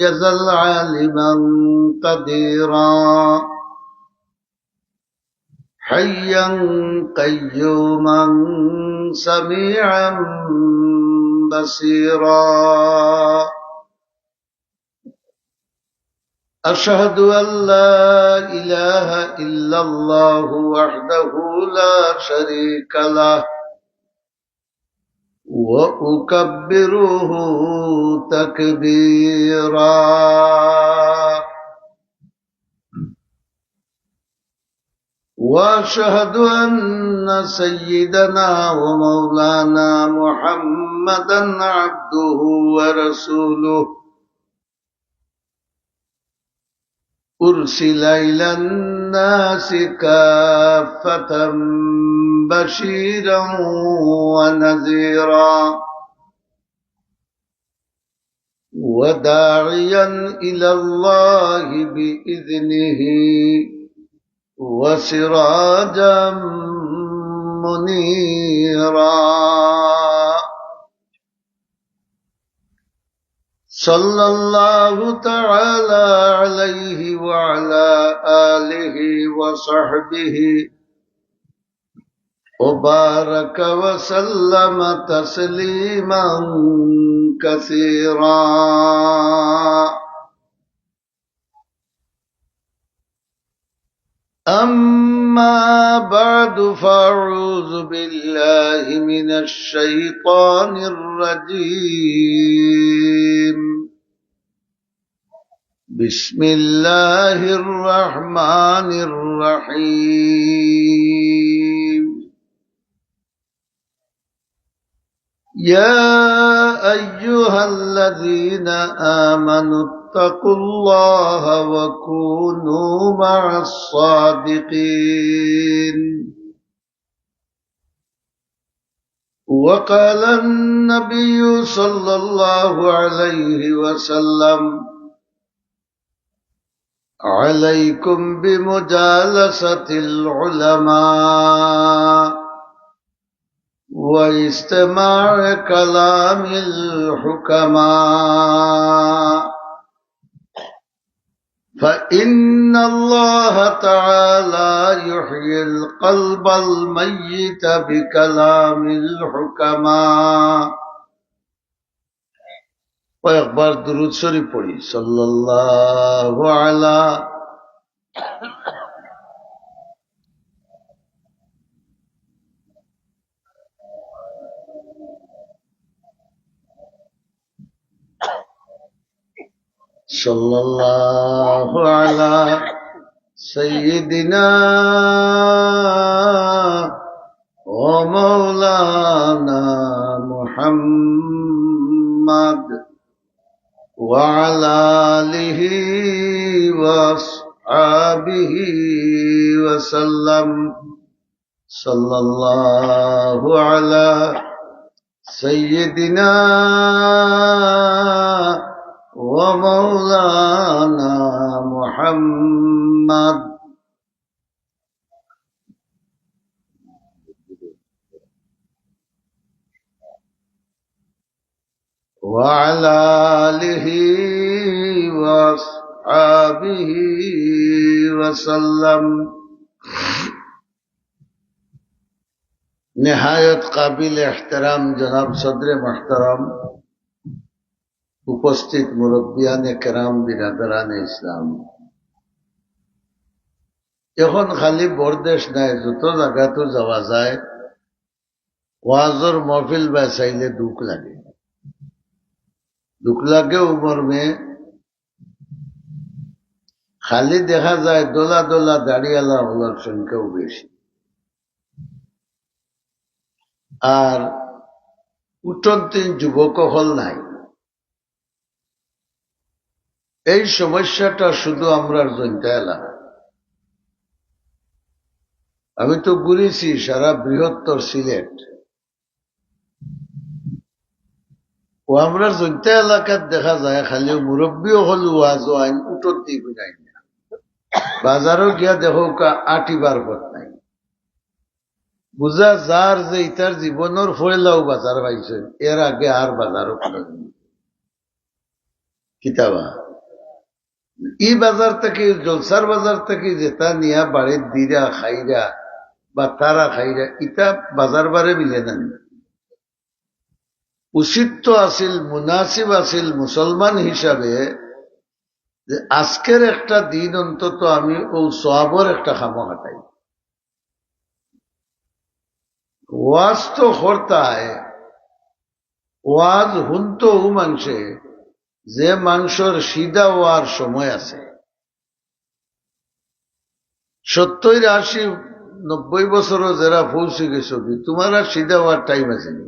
يزل عالما قديرا حيا قيوما سميعا بصيرا أشهد أن لا إله إلا الله وحده لا شريك له وأكبره تكبيرا وأشهد أن سيدنا ومولانا محمدا عبده ورسوله أرسل إلى الناس كافة بشيرا ونذيرا وداعيا إلى الله بإذنه وسراجا منيرا صلى الله تعالى عليه وعلى آله وصحبه وبارك وسلم تسليما كثيرا أما بعد فأعوذ بالله من الشيطان الرجيم بسم الله الرحمن الرحيم يا أيها الذين آمنوا اتقوا الله وكونوا مع الصادقين وقال النبي صلى الله عليه وسلم عليكم بمجالسة العلماء واستماع كلام الحكماء فإن الله تعالى يحيي القلب الميت بكلام الحكماء ويخبر درود شريف پڑھی صلى الله على صلى الله على سيدنا ومولانا محمد وعلى آله وأصحابه وسلم صلى الله على سيدنا ومولانا محمد وعلى آله وأصحابه وسلم نهایت قابل احترام جناب صدر محترم উপস্থিত মুরব্বিয়ানে কেরাম বিরাদরানে ইসলাম এখন খালি বরদেশ নাই যত জায়গাতো যাওয়া যায় ওয়াজর महफिल বা চাইলে দুঃখ লাগে উমর মে খালি দেখা যায় দোলা দোলা দাড়িওয়ালা হলার সংখ্যাও বেশি আর উঠন্তিন যুবক হল নাই এই সমস্যাটা শুধু আমরার জন্য এলাকা আমি তো ঘুরেছি সারা বৃহত্তর সিলেট ও আমরা জৈন্তা এলাকাত দেখা যায় খালি মুরব্বীও হল ওয়াজ আইন উঠোর দিক নাই না বাজারও গিয়া দেখো আটিবার পথ নাই বুঝা যার যে ইতার জীবনের ফয়লাও বাজার পাইছে এর আগে আর বাজারও কিতাবা ই বাজার থেকে জলসার বাজার থেকে যেটা নিয়া বাড়ির দিরা খাইরা বা তারা খাইরা ইটা বাজার বারে মিলে না। উচিত তো আসিল, মুনাসিব আসিল মুসলমান হিসাবে যে আজকের একটা দিন অন্তত আমি ও সওয়াবের একটা খামো কাটাই। ওয়াজ তো হরতায়, ওয়াজ হুনতো ও মানুষে যে মানুষের সিধা হওয়ার সময় আছে। 70, 80, 90 বছরও যারা পৌঁছে গেছো কি তোমার আর সিধা হওয়ার টাইম আছে নি?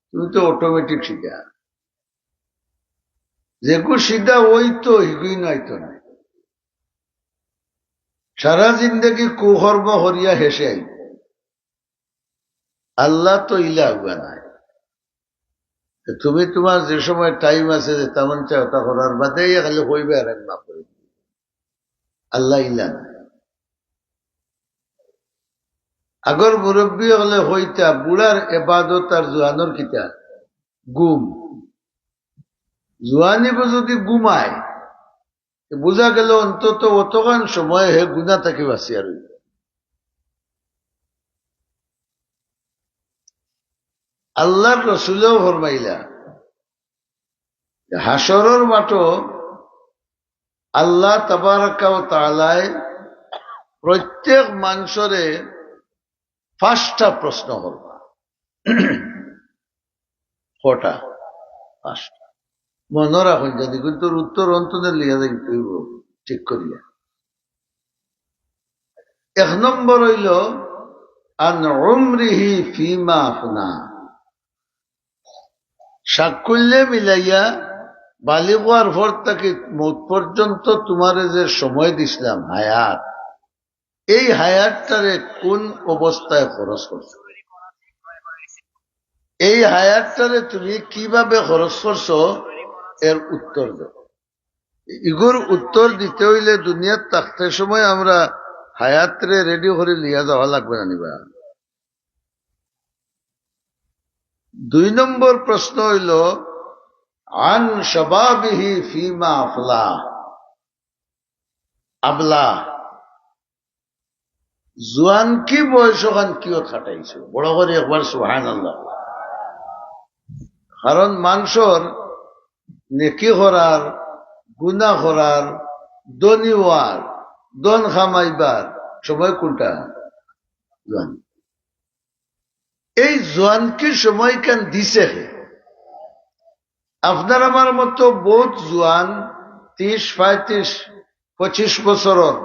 তুমি তো অটোমেটিক সিধা। যেগু সিধা ওই তো হিগুই নয়তো না। সারা জিন্দগি কুকর্ম হরিয়া হেসে আই। আল্লাহ তো ইলা হুয়া নাই। তুমি তোমার যে সময় টাইম আছে যে তেমন চাওতা করার বাদে খালি হইবে আর এক মাপ করে। আল্লাহ ইলা না। আগর মুরব্বী হলে হইতা বুড়ার এবাদত আর জোয়ানোর কিতা গুম। জোয়ানিব যদি গুমায় বোঝা গেল অন্তত অতখান সময় হে গুণা তাকে বাঁচিয়া রইল। আল্লাহর রসুলেও ফরমাইলা হাসরের মাঠও আল্লাহ তাবারাকা ওয়া তাআলায় প্রত্যেক মানুষরে 5টা প্রশ্ন করবা। কটা? 5টা। মনে রাখুন যদি কিন্তু উত্তর অন্তরে লিয়া দেখতে হইব ঠিক করিয়া। 1 নম্বর হইল আন উমরিহি ফিমা আফনা। সাকুল্যে মিলাইয়া বালিগ হওয়ার পর থেকে মৌত পর্যন্ত তোমারে যে সময় দিছিলাম হায়াত, এই হায়াতটারে কোন অবস্থায় খরচ করছো? এই হায়াতটারে তুমি কিভাবে খরচ করছো এর উত্তর দাও। ইগুর উত্তর দিতে হইলে দুনিয়ার থাকতে সময় আমরা হায়াতরে রেডি করে লিয়া যাওয়া লাগবে না নিবা। 2 নম্বর প্রশ্ন হইল আন শাবাবিহি ফিমা আফলা। আবলা জোয়ান কি বয়স ওখান কিও খাটাইছো? বড় করে একবার সুবহানাল্লাহ। কারণ মানুষের নেকি করার, গুনাহ করার, দনি হওয়ার, দন খামাইবার সময় কোনটা? জোয়ান। এই জোয়ানকির সময় কেন দিছে? আপনার আমার মতো বহুত জোয়ান 30, 35, 25 বছরের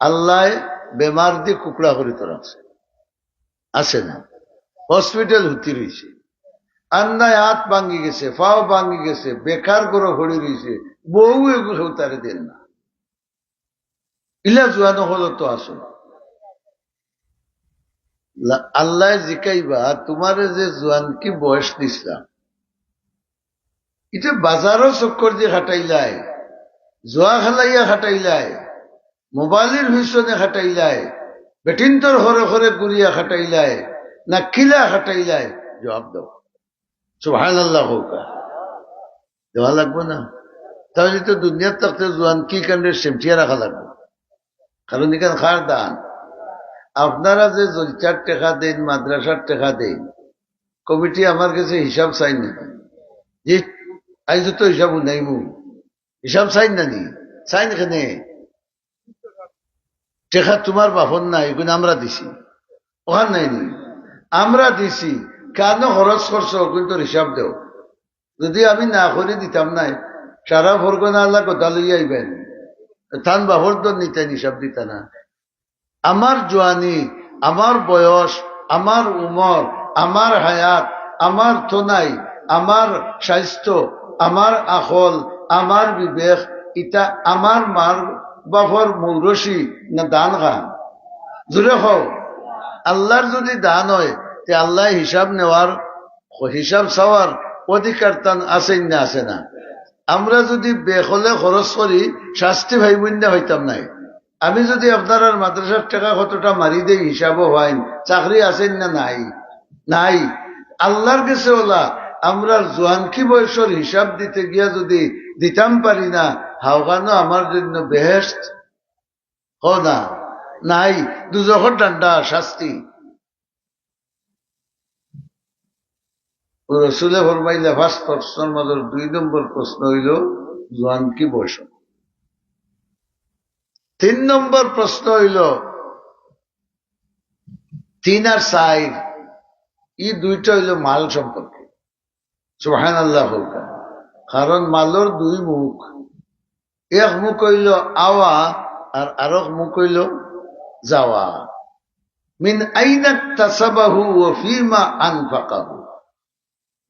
আল্লাহ বেমার দিয়ে কুকড়া করে তো রাখছে, আছে না? হসপিটাল হুতি রয়েছে, আন্নায় হাত ভাঙ্গি গেছে, পাও ভাঙ্গি গেছে, বেকার করে হড়ি রয়েছে, বউ এগুলো তারে দেন না। ইলা জোয়ানো হলো তো আসো আল্লাহ জিকাইবা তোমারে যে জোয়ান কি বয়স দিছিলাম, এটা বাজারও চক্কর দিয়ে খাটাইলাই, জোয়া খেলাইয়া খাটাইলাই, মোবাইলের পিছনে খাটাইলাই, বেটিন্তর হরে হরে গুড়িয়া খাটাইলাই না কিলা খাটাইলাই? জবাব দাও। সুবহানাল্লাহ হোক। দেওয়া লাগবে না? তাহলে তো দুনিয়ার থাকতে জোয়ান কি কাণ্ডে সেমটিয়া রাখা লাগবে। কারণ এখানে খার দান। আপনারা যে জলচার টেকা দেন, মাদ্রাসার টেকা দেন, কমিটি আমার কাছে হিসাব চাই না যে আইজ তো হিসাব নাইমু, হিসাব চাই না নি? চাই না কেনে? টেকা তোমার বাপন নাই, এগুলো আমরা দিছি। ওখান নাই নি আমরা দিছি, কেন খরচ করছো কিন্তু হিসাব দেও। যদি আমি না করে দিতাম নাই, সারা ফরগনা আল্লাহ কথা লইয়া আইবেন, থান বাপর তো নিতেন, হিসাব দিতা না। আমার জোয়ানি, আমার বয়স, আমার উমর, আমার হায়াত, আমার থনাই, আমার স্বাস্থ্য, আমার আখল, আমার বিবেক, ইটা আমার মার বাপর মৌরসি না দান খান? জোরে হও। আল্লাহর যদি দান হয় তে আল্লাহ হিসাব নেওয়ার, হিসাব চাওয়ার অধিকার তান আছে না আছে না? আমরা যদি বেখলে খরচ করি শাস্তি ভাইবন্য হইতাম নাই। আমি যদি আপনার আর মাদ্রাসার টাকা কতটা মারি দেই হিসাবও হয়, চাকরি আছেন না নাই? নাই। আল্লাহর কাছে ওলা আমরা জোয়ানকি বয়সের হিসাব দিতে গিয়া যদি দিতাম পারি না, হাওগানো আমার জন্য বেহেশত হ না নাই দুজখর ডান্ডা শাস্তি রসুলে ফরমাইলে ফার্স্ট প্রশ্নের মধ্যে 2 নম্বর প্রশ্ন হইল জোয়ান কি বয়স 3 নম্বর প্রশ্ন হইল 3 আর 4 এই দুইটা হইল মাল সম্পর্কে সুবহানাল্লাহ হোক কারণ মালর 2 মুখ এক মুখ হইল আওয়া আর আরেক মুখ হইল যাওয়া মিন আইনা তাসাবাহু ওয়া ফিমা আনফাকাহু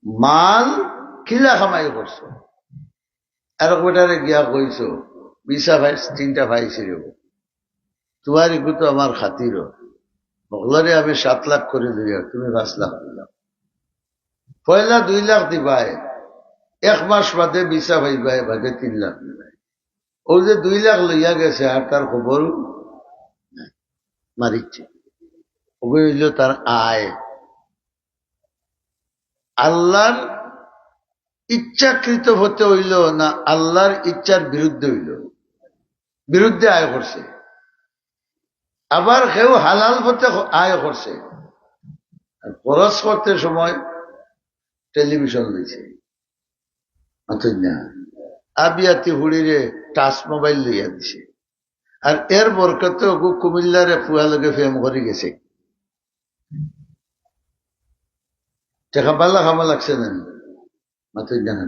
মাল কিলা কামাই করছো আর গোটারে গিয়া কইছো বিশা ভাই 3টা ভাইছি রে তোমার ইগু তো আমার খাতির মগলারে আমি 7 লাখ করে দিই তুমি 5 লাখ দিলাম পয়লা 2 লাখ দিবাই 1 মাস বাদে বিশা ভাই ভাই বাদে 3 লাখ দিবাই ও যে 2 লাখ লইয়া গেছে আর তার খবর মারিচ্ছে ওগুলো হইল তার আয় আল্লাহর ইচ্ছাকৃত হতে হইল না আল্লাহর ইচ্ছার বিরুদ্ধে হইল বিরুদ্ধে আয় করছে আবার কেউ হালাল হতে আয় করছে খরচ করতে সময় টেলিভিশন দিছে না আবিয়াতি হুড়িরে টাচ মোবাইল লইয়া দিছে আর এর বরকতে কুমিল্লারে ফুয়া লগে ফেম করে গেছে টাকা পাল্লা খামা লাগছে না মাতুই জানা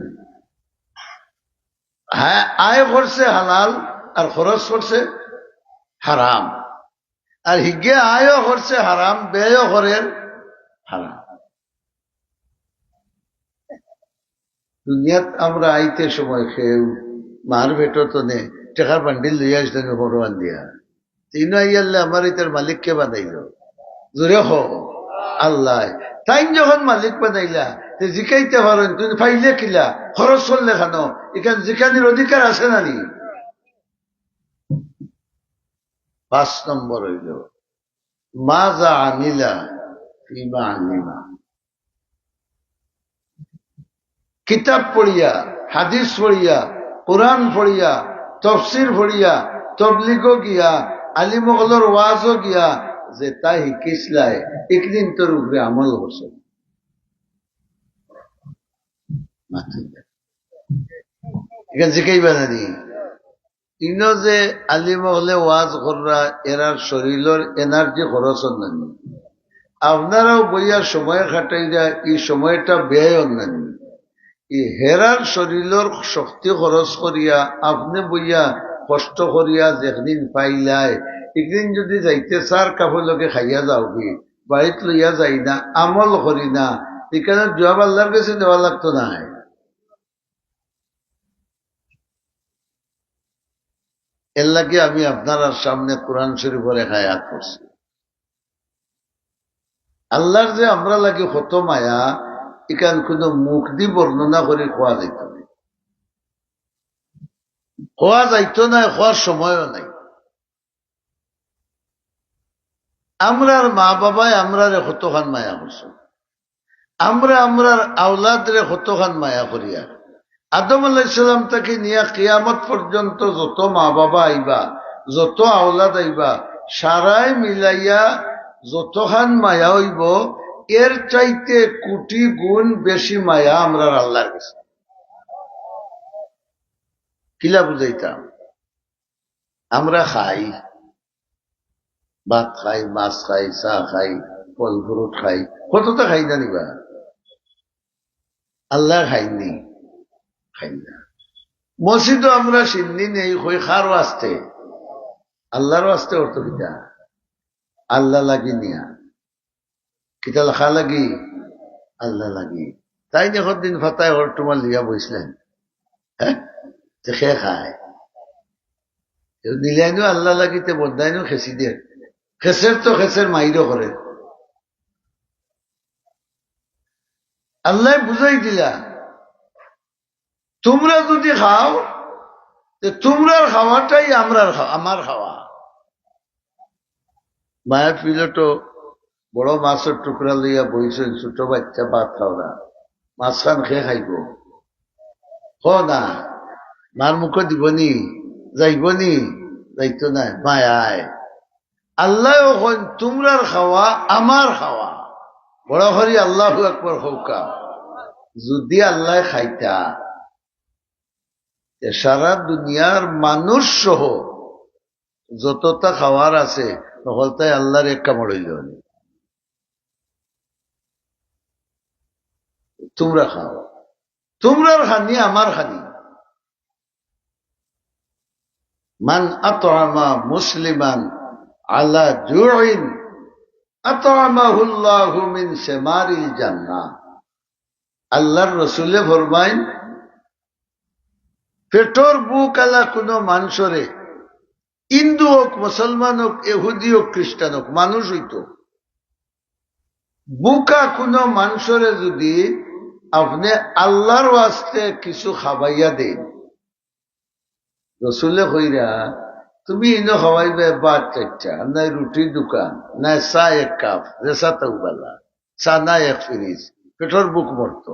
হ্যাঁ আয় করছে হালাল আর খরচ করছে হারাম আর হিগে আয়ও করছে হারাম ব্যয়ও করেন হারাম দুনিয়াত আমরা আইতে সময় খেয়ে মার বেটো তো নে টাকার বান্ডিল লইয়া আসলেন ভগবান দিয়া তিন আইয়ালে আমার ইতার মালিককে বানাইল জোরে হো আল্লাহ তাই যখন মালিক বানাইলা জিকাইতে পারেন তুমি পাইলে কিলা খরচ করলে কেন এখানে জিকানির অধিকার আছে না নি 5 নম্বর হইল মাজা আনিলা ফিমা আনিমা কিতাব পড়িয়া হাদিস পড়িয়া কোরআন পড়িয়া তফসির পড়িয়া তবলিগও গিয়া আলিমগলর ওয়াজও গিয়া যে তাই শিকিসলাই একদিন তোর উপরে আমল করছে এখানে জিকাইবা না নি ইনো যে আলিমগলে ওয়াজ কররা এরার শরীরের এনার্জি খরচ নানি আপনারাও বইয়া সময় খাটাইরা এই সময়টা ব্যয় নানি হেরার শরীরের শক্তি খরচ করিয়া আপনি বইয়া কষ্ট করিয়া যেদিন পাইলাই একদিন যদি যাইতে চার কাপড় লগে খাইয়া যাও কি বাড়িত লইয়া যাই না আমল করি না এখানে জবাব আল্লাহর কাছে দেওয়া লাগতো না এর লাগে আমি আপনার সামনে কোরআন শরীফের এক আয়াত করছি আল্লাহর যে আমরা লাগে কত মায়া এখান কোনো মুখ দি বর্ণনা করে খোয়া যাইত না খোয়া যাইতো না খোয়ার সময়ও নাই আমরার মা বাবায় আমরারে কতখান মায়া করছে আমরা আমরার আওলাদরে কতখান মায়া করিয়া আদম আলাইহিসসালাম থেকে নিয়ে কিয়ামত পর্যন্ত যত মা বাবা আইবা যত আওলাদ আইবা সারাই মিলাইয়া যতখান মায়া হইব এর চাইতে কোটি গুণ বেশি মায়া আমরা আল্লাহর কাছে কিলা বুঝাইতাম আমরা খাই ভাত খাই মাছ খাই চা খাই ফল ফ্রুট খাই কতটা খাই না নিবা আল্লাহ খাইনি খাই না মসজিদও আমরা সিন্নি নেই হই খার আসতে আল্লাহর আসতে অর্থ কিতা আল্লাহ লাগি নিয়া কিতা লেখা লাগি আল্লাহ লাগি তাই যখন দিন ফাতায় ঘর তোমার লিয়া বসলেন হ্যাঁ খে খায় নিলাইনো আল্লাহ লাগিতে বদাইনো খেসি দিয়ে খেসের তো খেসের মাইরও করে আল্লাহ বুঝাই দিলা তোমরা যদি খাও তোমরার খাওয়াটাই আমার খাওয়া মায়ের পিলটো বড় মাছের টুকরা লইয়া বইছেন ছোট বাচ্চা ভাত খাওয়া মাছ খান খেয়ে খাইব হ না মার মুখ দিবনি যাইবনি যাইতো না মায়ায় আল্লাহ তোমরার খাওয়া আমার খাওয়া বড় হরি আল্লাহ একবার হৌকা যদি আল্লাহ খাইতা সারা দুনিয়ার মানুষ সহ যতটা খাওয়ার আছে নহল তাই আল্লাহর এক কামড় হইল তোমরা খাও তোমরার খানি আমার খানি মান আতআমা মুসলিমান আলা জুইন আতআমাহুল্লাহু মিন সেমারিল জান্নাহ আল্লাহর রাসূলে ফরমাইন পেটর বুক আলা কোনো মানুষরে হিন্দু হোক মুসলমান হোক ইহুদি হোক খ্রিস্টান হোক মানুষ হইতো বুকা কোনো মানুষরে যদি আপনি আল্লাহর ওয়াস্তে কিছু খাবাইয়া দেন রসুলে কইরা তুমি ইনো খাওয়াইবে বাদ চারটা নাই রুটির দোকান নাই চা এক কাপ রেসা তাউবালা চা না এক ফিরিজ পেটর বুক মরত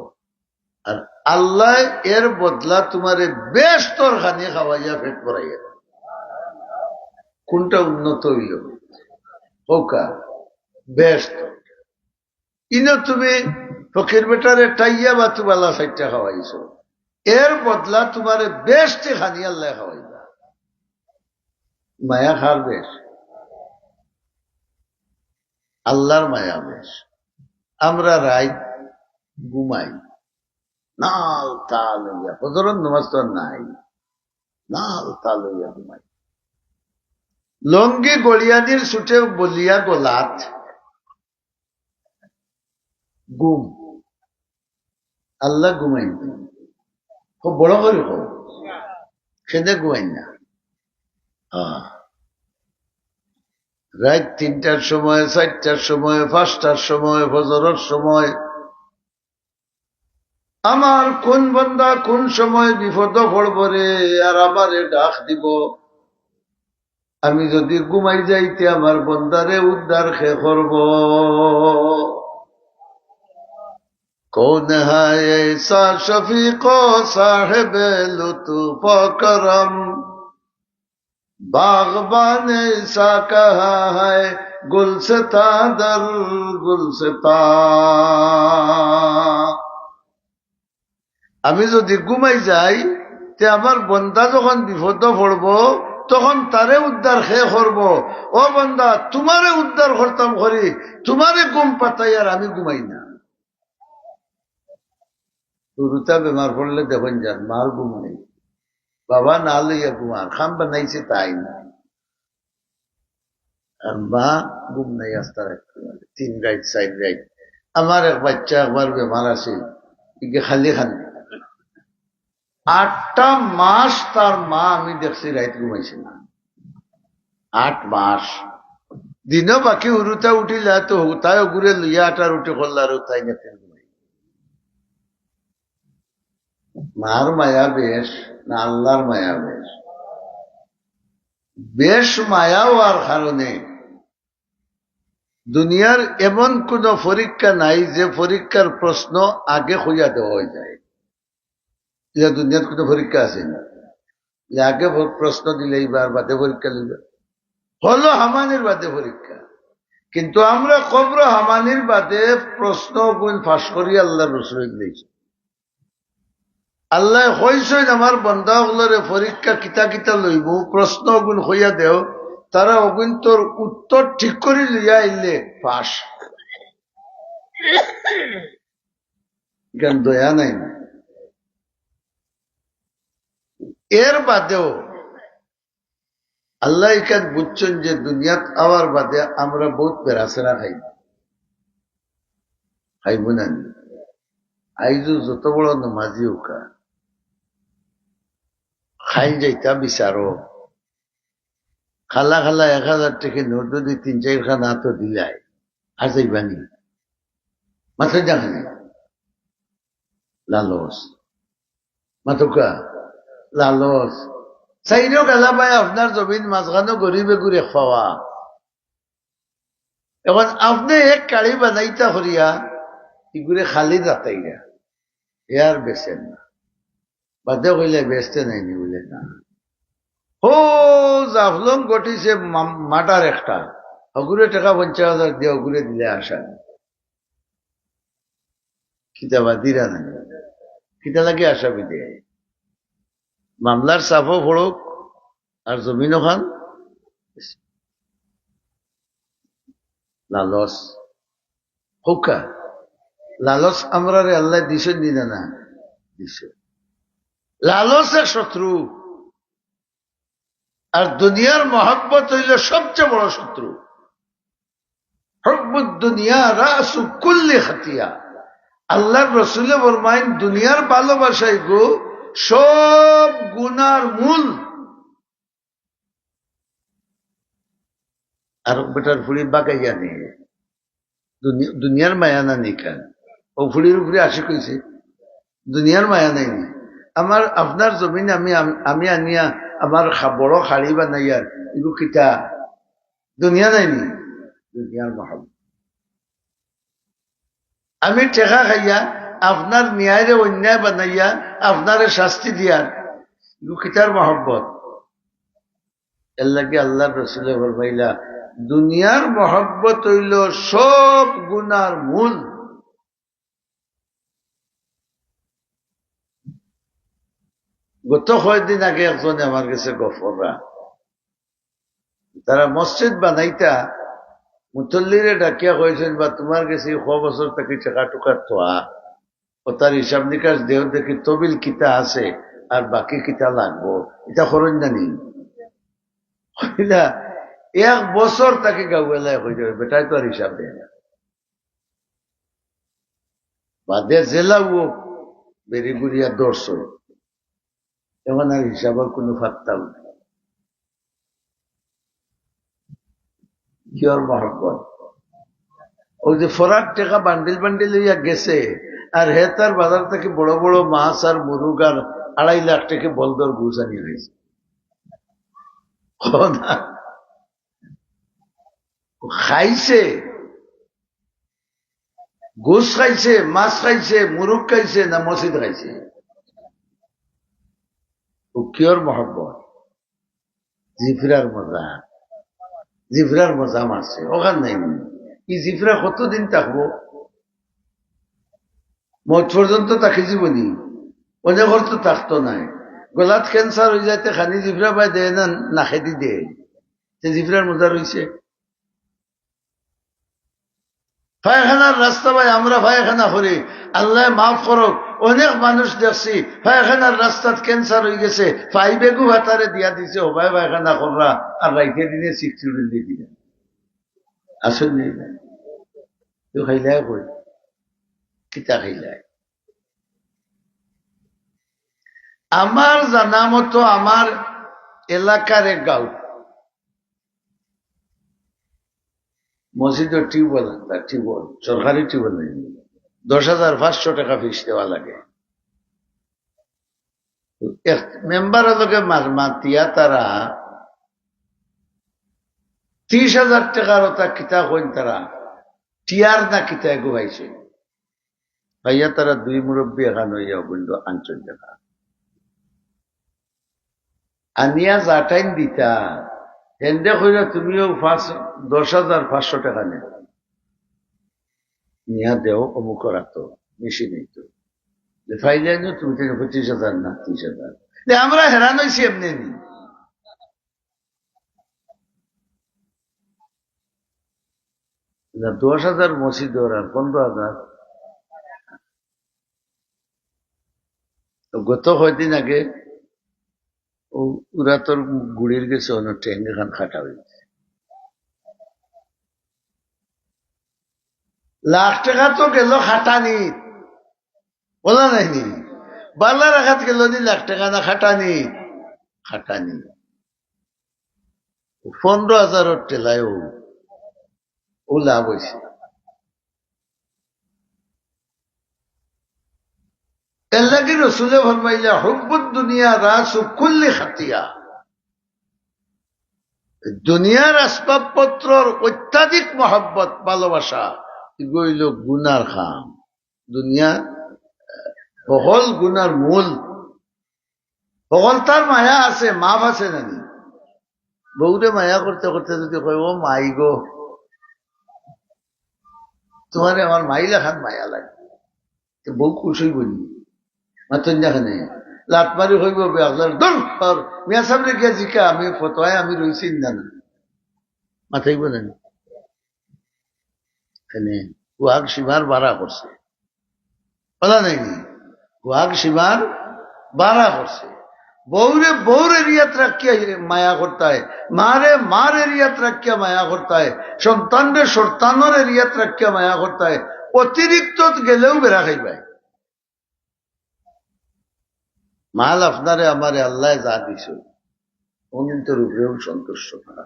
আর আল্লাহ এর বদলা তোমারে বেশ তোর খানি খাওয়াইয়া পেট পড়াইয়া কোনটা উন্নত হইল হোকা বেশ ইনো তুমি ফকির বেটারে টাইয়া বা তুবালা সাইটটা খাওয়াইছো এর বদলা তোমারে বেশটি খানি আল্লাহ খাওয়াইবা মায়া খার বেশ আল্লাহর মায়া বেশ আমরা রাত ঘুমাই নাল তাল হইয়া ফজরের নামাজ তো নাই নাল তাল হইয়া ঘুমাই লঙ্গি গলিয়ানির ছুটে বলিয়া গোলাত গুম আল্লাহ ঘুমাই খুব বড় করে হোক সেদে ঘুমাই না রাত 3টার সময় 4টার সময় 5টার সময় ফজরের সময় আমার কোন বান্দা কোন সময় বিপদ পড়ব রে আর আমারে ডাক দিব আমি যদি ঘুমাই যাইতে আমার বন্দারে উদ্ধার খে করব कौन है ऐसा शफीक साहिब लुत्फ करम बागबान ऐसा कहा है गुलसिता दर गुलसिता আমি যদি ঘুমাই যাই তে আমার বন্দা যখন বিপদ পড়ব তখন তারে উদ্ধার খেয়ে করব ও বন্দা তোমারে উদ্ধার করতাম করি তোমারে ঘুম পাতাই আর আমি ঘুমাই না রুতা বেমার পড়লে দেখুন যান মার ঘুম নেই বাবা না লইয়া ঘুমার খাম বানাইছে তাই না আর মা ঘুম নেই আস্তা রাখতে 3 রাত 4 রাত আমার এক বাচ্চা একবার বেমার আছে খালি খান 8টা মাস তার মা আমি দেখছি রাত ঘুমাইছে না 8 মাস দিনও বাকি উরুতা উঠিলা তো তাই ঘুরে লইয়া 8টা রুটি করলার তাই না মার মায়া বেশ না আল্লাহর মায়া বেশ বেশ মায়া হওয়ার কারণে দুনিয়ার এমন কোন পরীক্ষা নাই যে পরীক্ষার প্রশ্ন আগে খুঁজা দেওয়া হয়ে যায় দুনিয়ার কোন পরীক্ষা আছে না যে আগে প্রশ্ন দিলে এইবার বাদে পরীক্ষা দিলে হলো হামানির বাদে পরীক্ষা কিন্তু আমরা কবর হামানির বাদে প্রশ্ন গুণ ফাঁস করি আল্লাহ রসুল দিয়েছি আল্লাহ কইছেন আমার বন্দা হলরে পরীক্ষা কিতা কিতা লইব প্রশ্ন অগুণ হইয়া দেও তারা অগুণ তোর উত্তর ঠিক করে লইয়া আইলে পাস জ্ঞান দয়া নাই না এর বাদেও আল্লাহ এখান বুঝছেন যে দুনিয়াত আওয়ার বাদে আমরা বহুত পেরাসেরা খাইব না আইজু যত বড় নমাজি হোকা খাই যাইতা বিচারো খালা খালা 1000 টাকা নোট যদি 3-4 খানা তো দিলাই আর যাইবানি মাথা জানি লালস মাথুকা লালস চাইলেও গেলা পাই আপনার জমিন মাঝখানো গরিবে ঘুরে খাওয়া এখন আপনি এক কাড়ি বানাইতা করিয়া ইগুরে খালি যাতাইরা এর বেছেন না বাদে কইলে বেচতে নাইনি বলে না ও জাফলং ঘটিছে মাটার একটা অগুরে টাকা 50,000 দিয়ে অগুরে দিলে আসা কিতাবা দিরা নাই কিতা লাগে আসামি দেয় মামলার চাপও পড়ুক আর জমিন ওখান লালস হোকা লালস আমরা রে আল্লাহ দিছেন দিনা না দিছে লালস এক শত্রু আর দুনিয়ার মহব্বত হইল সবচেয়ে বড় শত্রু হুব্বুদ দুনিয়া রাসু কুল্লি খাতিয়া আল্লাহর রসুলে ফরমাইন দুনিয়ার ভালোবাসাই গো সব গুনার মূল আর বেটার ফুড়ি বাগাইয়া নিয়ে দুনিয়ার মায়া না নিকান ও ফুড়ির উপরে আসি কইছে দুনিয়ার মায়া নাই আমার আপনার জমিন আমি আনিয়া আমার বড় খাড়ি বানাইয়ার এগু কিতা দুনিয়া নাইনি দুনিয়ার মহাব্বত আমি টেকা খাইয়া আপনার ন্যায়ের অন্যায় বানাইয়া আপনারে শাস্তি দিয়ার এগু কিতার মহব্বত এর লাগে আল্লাহ রসুলে ফরমাইলা দুনিয়ার মহব্বত হইল সব গুনার মূল গত কয়েকদিন আগে একজনে আমার কাছে গফররা তারা মসজিদ বানাইতা মুতল্লিরে ডাকিয়া কয়েছেন বা তোমার কাছে 100 বছর থেকে টাকা টুকার তোয়া ও তার হিসাব নিকাশ দেহ দেখি তবিল কিতা আছে আর বাকি কিতা লাগবো এটা খরচ জানি 1 বছর তাকে গাউলায় হয়ে যাবে বেটাই তো আর হিসাব দেয় না বাদে জেলাও বেরিগুড়িয়া দর্শ এখন আর হিসাবের কোনো ফাত্তাও নেই কিয়র মহব্বত ওই যে ফরাক টাকা বান্ডিল বান্ডিল হইয়া গেছে আর হে তার বাজার থেকে বড় বড় মাছ আর মুরুগ আর 2.5 লাখ টাকা বলদর ঘুষ আনিয়ে হয়েছে খাইছে ঘুষ খাইছে মাছ খাইছে মুরুগ খাইছে না মসজিদ খাইছে ও কিয়র মহব্বত জিফরার মজা মারছে ওখান নাই ই জিফরা কতদিন থাকবো মত পর্যন্ত তাকে জীবনী অনেক তো থাকতো নাই গলাত ক্যান্সার হয়ে যাইতে খানি জিফরা পাই দেয় না নাখেদি দেয় সে জিফরার মজা রয়েছে পায়খানার রাস্তা ভাই আমরা পায়খানা করি আল্লাহ মাফ করক অনেক মানুষ দেখছি পায়খানার রাস্তাত ক্যান্সার হয়ে গেছে ফাইবেগু ভাতারে দিয়া দিছে ও ভাই পায়খানা কররা আর রাইতে দিনে 60 দিয়ে দিলেন আসল নেই তো খাইলাই কই কিতা খাইলাই আমার জানা মতো আমার এলাকার এক গাঁও মসজিদের টিউবওয়েল সরকারি টিউবওয়েল নেই 10,500 টাকা ফিস দেওয়া লাগে মেম্বারের লোকে মাতিয়া তারা 30,000 টাকার ওটা কিতা কইন তারা টিয়ার না কিতা এগু পাইছে ভাইয়া তারা 2 মুরব্বী এখান হইয়া বলল 5 টাকা আনিয়া যাটাইন দিতা হেন্দে কইরা তুমিও 10,500 টাকা নেও নিয়া দেও অমুক রাখতো বেশি নেই তো ফাইলে তুমি 25,000 না 30,000 আমরা হেরান হয়েছি এমনি নি 10,000 মসজিদ ওরা 15,000 গত কয়দিন আগে ওরা তোর গুড়ির গেছে অন্য ট্রেন এখান খাটা হয়েছে লাখ টাকা তো গেল খাটানি বলা নাইনি বাল্লা রাখাত গেল নি লাখ টাকা না খাটানি 15,000 টেলায় ও লাভ হয়েছে এর লাগে রসুলে ফরমাইলা হুব্বুদ দুনিয়া রাসু কুল্লি খাতিয়া দুনিয়ার আসবাবপত্রর অত্যাধিক মহব্বত ভালোবাসা এগুলো গুনার খাম দুনিয়া বহল গুনার মূল সকলতার মায়া আছে, মাপ আছে নানি? বউরে মায়া করতে করতে যদি কয় ও মাই গো, তোমারে আমার মাই লেখান মায়া লাগে, বউ খুশি বলি মাতন দেখানে লাট মারি হইব বেআর দর মিয়া সামনে গিয়া জিকা আমি ফতোয় আমি রইছি না মাথাইব না এখানে কুয়াগ সীমার বাড়া করছে বলা নাই কুয়াগ সীমার বাড়া করছে। বউরে বউর এরিয়াত রাখিয়া মায়া করতে হয়, মারে মার এরিয়াত রাখিয়া মায়া করতে হয়, সন্তানরে সন্তানের এরিয়াত রাখিয়া মায়া করতে হয়, অতিরিক্ত গেলেও বেড়া খাইবাই। মাল আপনারে আমারে আল্লাহ যা দিছ অনন্তর উপরেও সন্তুষ্ট করা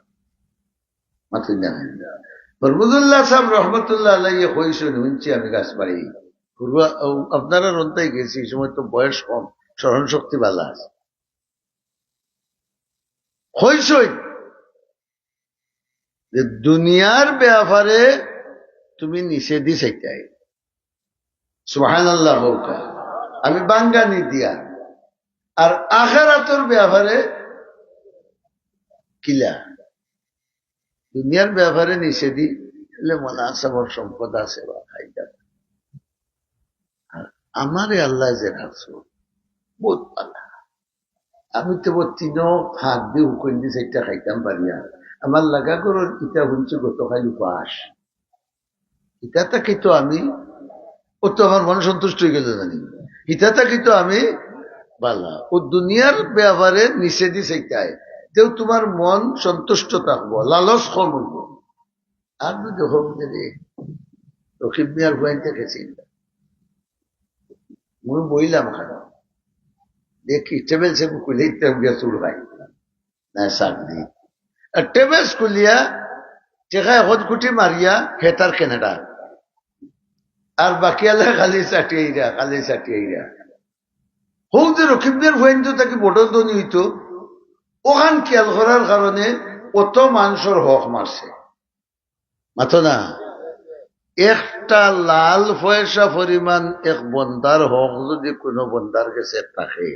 মাথা জানেন। ফরমুদুল্লাহ সাহেব রহমতুল্লাহ আল্লাহ কইছেন শুনছি আমি গাছ বাড়ি আপনারা রন্তাই গেছি, এই সময় তো বয়স কম, স্মরণ শক্তি ভালো আছে। কইছই যে দুনিয়ার ব্যাপারে তুমি নিষেধই সেটাই সুবহানাল্লাহ হোকা আমি বাঙ্গানি দিয়া, আর আখিরাতের ব্যাপারে কিলা দুনিয়ার ব্যাপারে নিষেধই মনে আছে আমার সম্পদ আছে বা খাইটা, আর আমারে আল্লাহ যে রাখছো বহুত পালা, আমি তো তিনও হাত দিয়ে হুকুন দিয়ে সেটা খাইতাম পারিয়া, আমার লাগা করো ইটা শুনছি গতকাল উপাস, ইটা থাকি তো আমি ও তো আমার মনে সন্তুষ্ট হয়ে গেল জানি, ইটা থাকি তো আমি বালা ও দুনিয়ার ব্যাপারে নিষেধই সেটাই তেও তোমার মন সন্তুষ্ট থাকবো, লালস কম হইব। আর যদি হোক যদি রকিব মিয়ার বইতে গেছি মুই বইলাম খানা দেখি টেবিল সে খুলে গিয়া চুল ভাই না চাকরি আর টেবিল খুলিয়া টেকায় হদ কুটি মারিয়া হেতার কেনাডা আর বাকি আল্লাহ খালি চাটিয়া খালি চাটিয়া হোক যে রকিব মিয়ার বইন তাকে বড় ধনী হইতো ওখান খেয়াল করার কারণে কত মানুষের হক মারছে মাথো না, একটা লাল পয়সা পরিমাণ এক বন্দার হক যদি কোনো বন্দার কাছে থাকে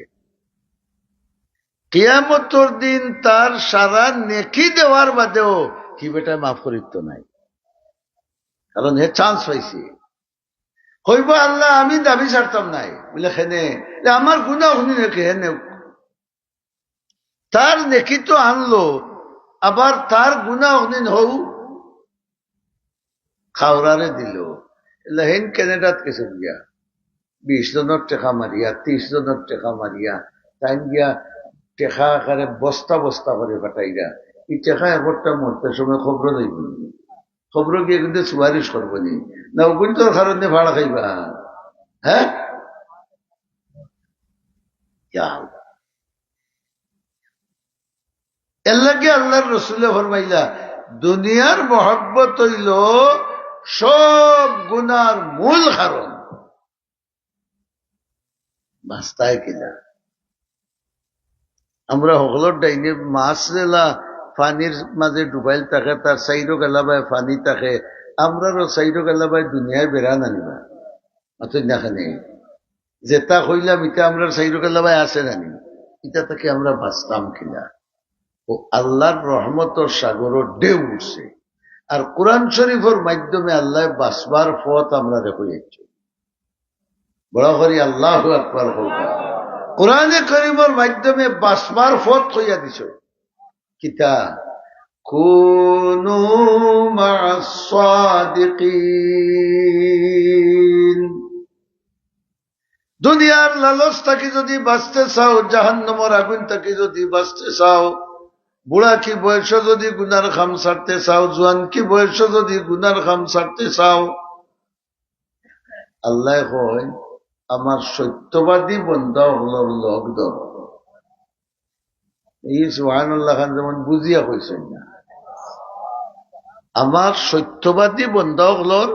কিয়ামতের দিন তার সারা নেকি দেওয়ার বাদেও কি বেটা মাফ করিত নাই, কারণ হে চান্স পাইছি হইব আল্লাহ আমি দাবি ছাড়তাম নাই বলে হেনে আমার গুণা শুনি নাকি হেনে তার নেকি তো আনলো, আবার তার গুণা অগ্নিন হও খাওয়ারে দিল হেন কেনেডাত কিছু গিয়া 20 জনের টেকা মারিয়া 30 জনের টেকা মারিয়া তাই গিয়া টেকা আকারে বস্তা বস্তা করে পাঠাইরা এই টেকা একটা মরতে সময় খবর লইব, খবর গিয়ে কিন্তু সুপারিশ করবো নি না ওগুলোর কারণে ভাড়া খাইবা। হ্যাঁ এর লাগে আল্লাহর রসুলে ফরমাইলা দুনিয়ার মহব্বত হইল সব গুনার মূল কারণ। বাস্তায় কিনা আমরা সকলের ডাইনে মাছ রেলা পানির মাঝে ডুবাইল থাকে তার সাইডো গেলাবাই পানি থাকে, আমরারও সাইডো গেলাবাই দুনিয়ায় বেড়া নানিবা অথচ দেখানে যেটা কইলাম এটা আমরা সাইডো গেলাবাই আছে নানি, এটা থেকে আমরা বাঁচতাম কিনা। ও আল্লাহর রহমতর সাগরও ঢেউ উঠছে, আর কোরআন শরীফের মাধ্যমে আল্লাহ বাঁচবার পথ আমরা দেখাইছি। বড় করি আল্লাহু আকবার হোক। কোরআনে করিমের মাধ্যমে বাঁচবার পথ হইয়া দিছ কিতা কুনু মা'আস সাদিকিন। দুনিয়ার লালচ থাকি যদি বাঁচতে চাও, জাহান্নামের আগুন থাকি যদি বাঁচতে চাও, বুড়া কি বয়স যদি গুনার খাম ছাড়তে চাও, জোয়ান কি বয়স যদি গুনার খাম ছাড়তে চাও, আল্লাহ কয় আমার সত্যবাদী বন্ধা হলোর লগ ধর। এই সুবহানাল্লাহ খান যেমন বুঝিয়া কইছেন না, আমার সত্যবাদী বন্ধা হলোর।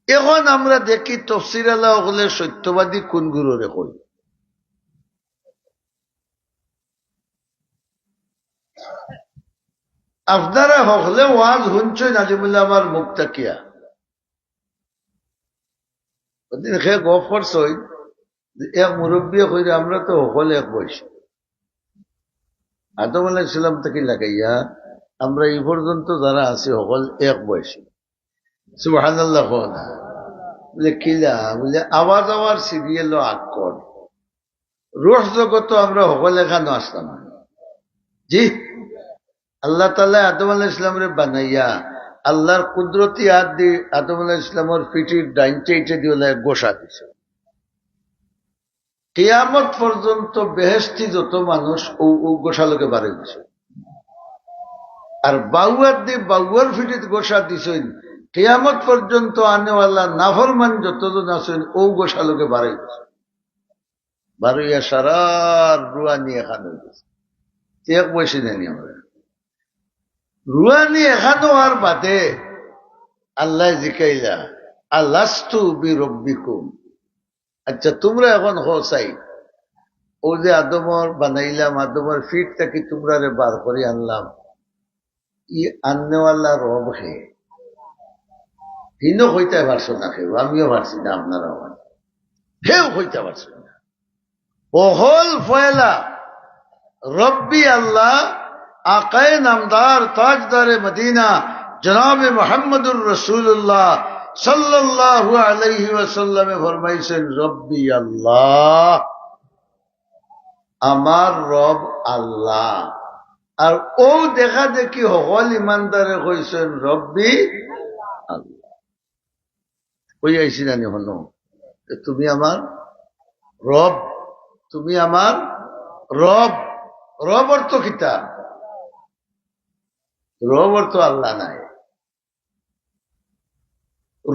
এখন আমরা দেখি তফসির আল্লাহ হলে সত্যবাদী কোন গুরুরে কই। আপনারা হলে ওয়াজ শুনছেন আলিমুল্লাহ আমার মুখ তাকিয়া ওদিন খেয়ে গফ করছই এক মুরব্বী কইরে আমরা তো সকলে এক বয়সী। আদম আলাইহিস সালাম থেকে লাগাইয়া আমরা এই পর্যন্ত যারা আছি সকল এক বয়সী। সুবহানাল্লাহ। বলে কিলা বলে আওয়াজ আওয়ার সিরিয়াল আকর রুহ জগত আমরা সকল এখানে আসলাম। জি, আল্লাহ তাআলা আদম আলাইহিস সালামরে বানাইয়া আল্লাহর কুদরতি হাত দিয়ে আদম আলাইহিস সালামের পিঠির ডাইন চাইটে দিয়ে গোসা দিছে। কিয়ামত পর্যন্ত বেহেশতি যত মানুষ ও গোসালোকে বাড়ি দিছে, আর বাউয়ার দিয়ে বাউয়ার ফিটিত গোসা দিছেন। কিয়ামত পর্যন্ত আনেওয়ালা নাফরমান যতজন আছেন ও গোসালোকে বাড়াই দিছে। বাড়াইয়া সারা রুয়া নিয়ে খানো গেছে। এক বয়সী নেনি আমরা রুয়া নিয়ে এখানো আর বাদে আল্লাহ জিকাইলা আল্লাস্তু বিরব্বিকুম, আচ্ছা তোমরা এখন হোসাই ও যে আদমর বানাইলাম, আদমর ফিট থাকি তোমরা রে বার করে আনলাম, ই আননেওয়ালা রব হে হিনো হইতে পারছো না, কেউ আমিও পারছি না, আপনারাও কেউ হইতে পারছো না। বহল ফয়লা রব্বি আল্লাহ আকায়ে নামদার তাজদারে মদিনা জনাবে মুহাম্মদুর রাসূলুল্লাহ সাল্লাল্লাহু আলাইহি ওয়াসাল্লামে ফরমাইছেন রব্বি আল্লাহ, আমার রব আল্লাহ। আর ও দেখা দেখি সকল ইমানদারে কইছেন রব্বি আল্লাহ। ওই আইসি জানি হল তুমি আমার রব, তুমি আমার রব। রব অর্থ কিতা? রব অর্থ আল্লাহ নাই।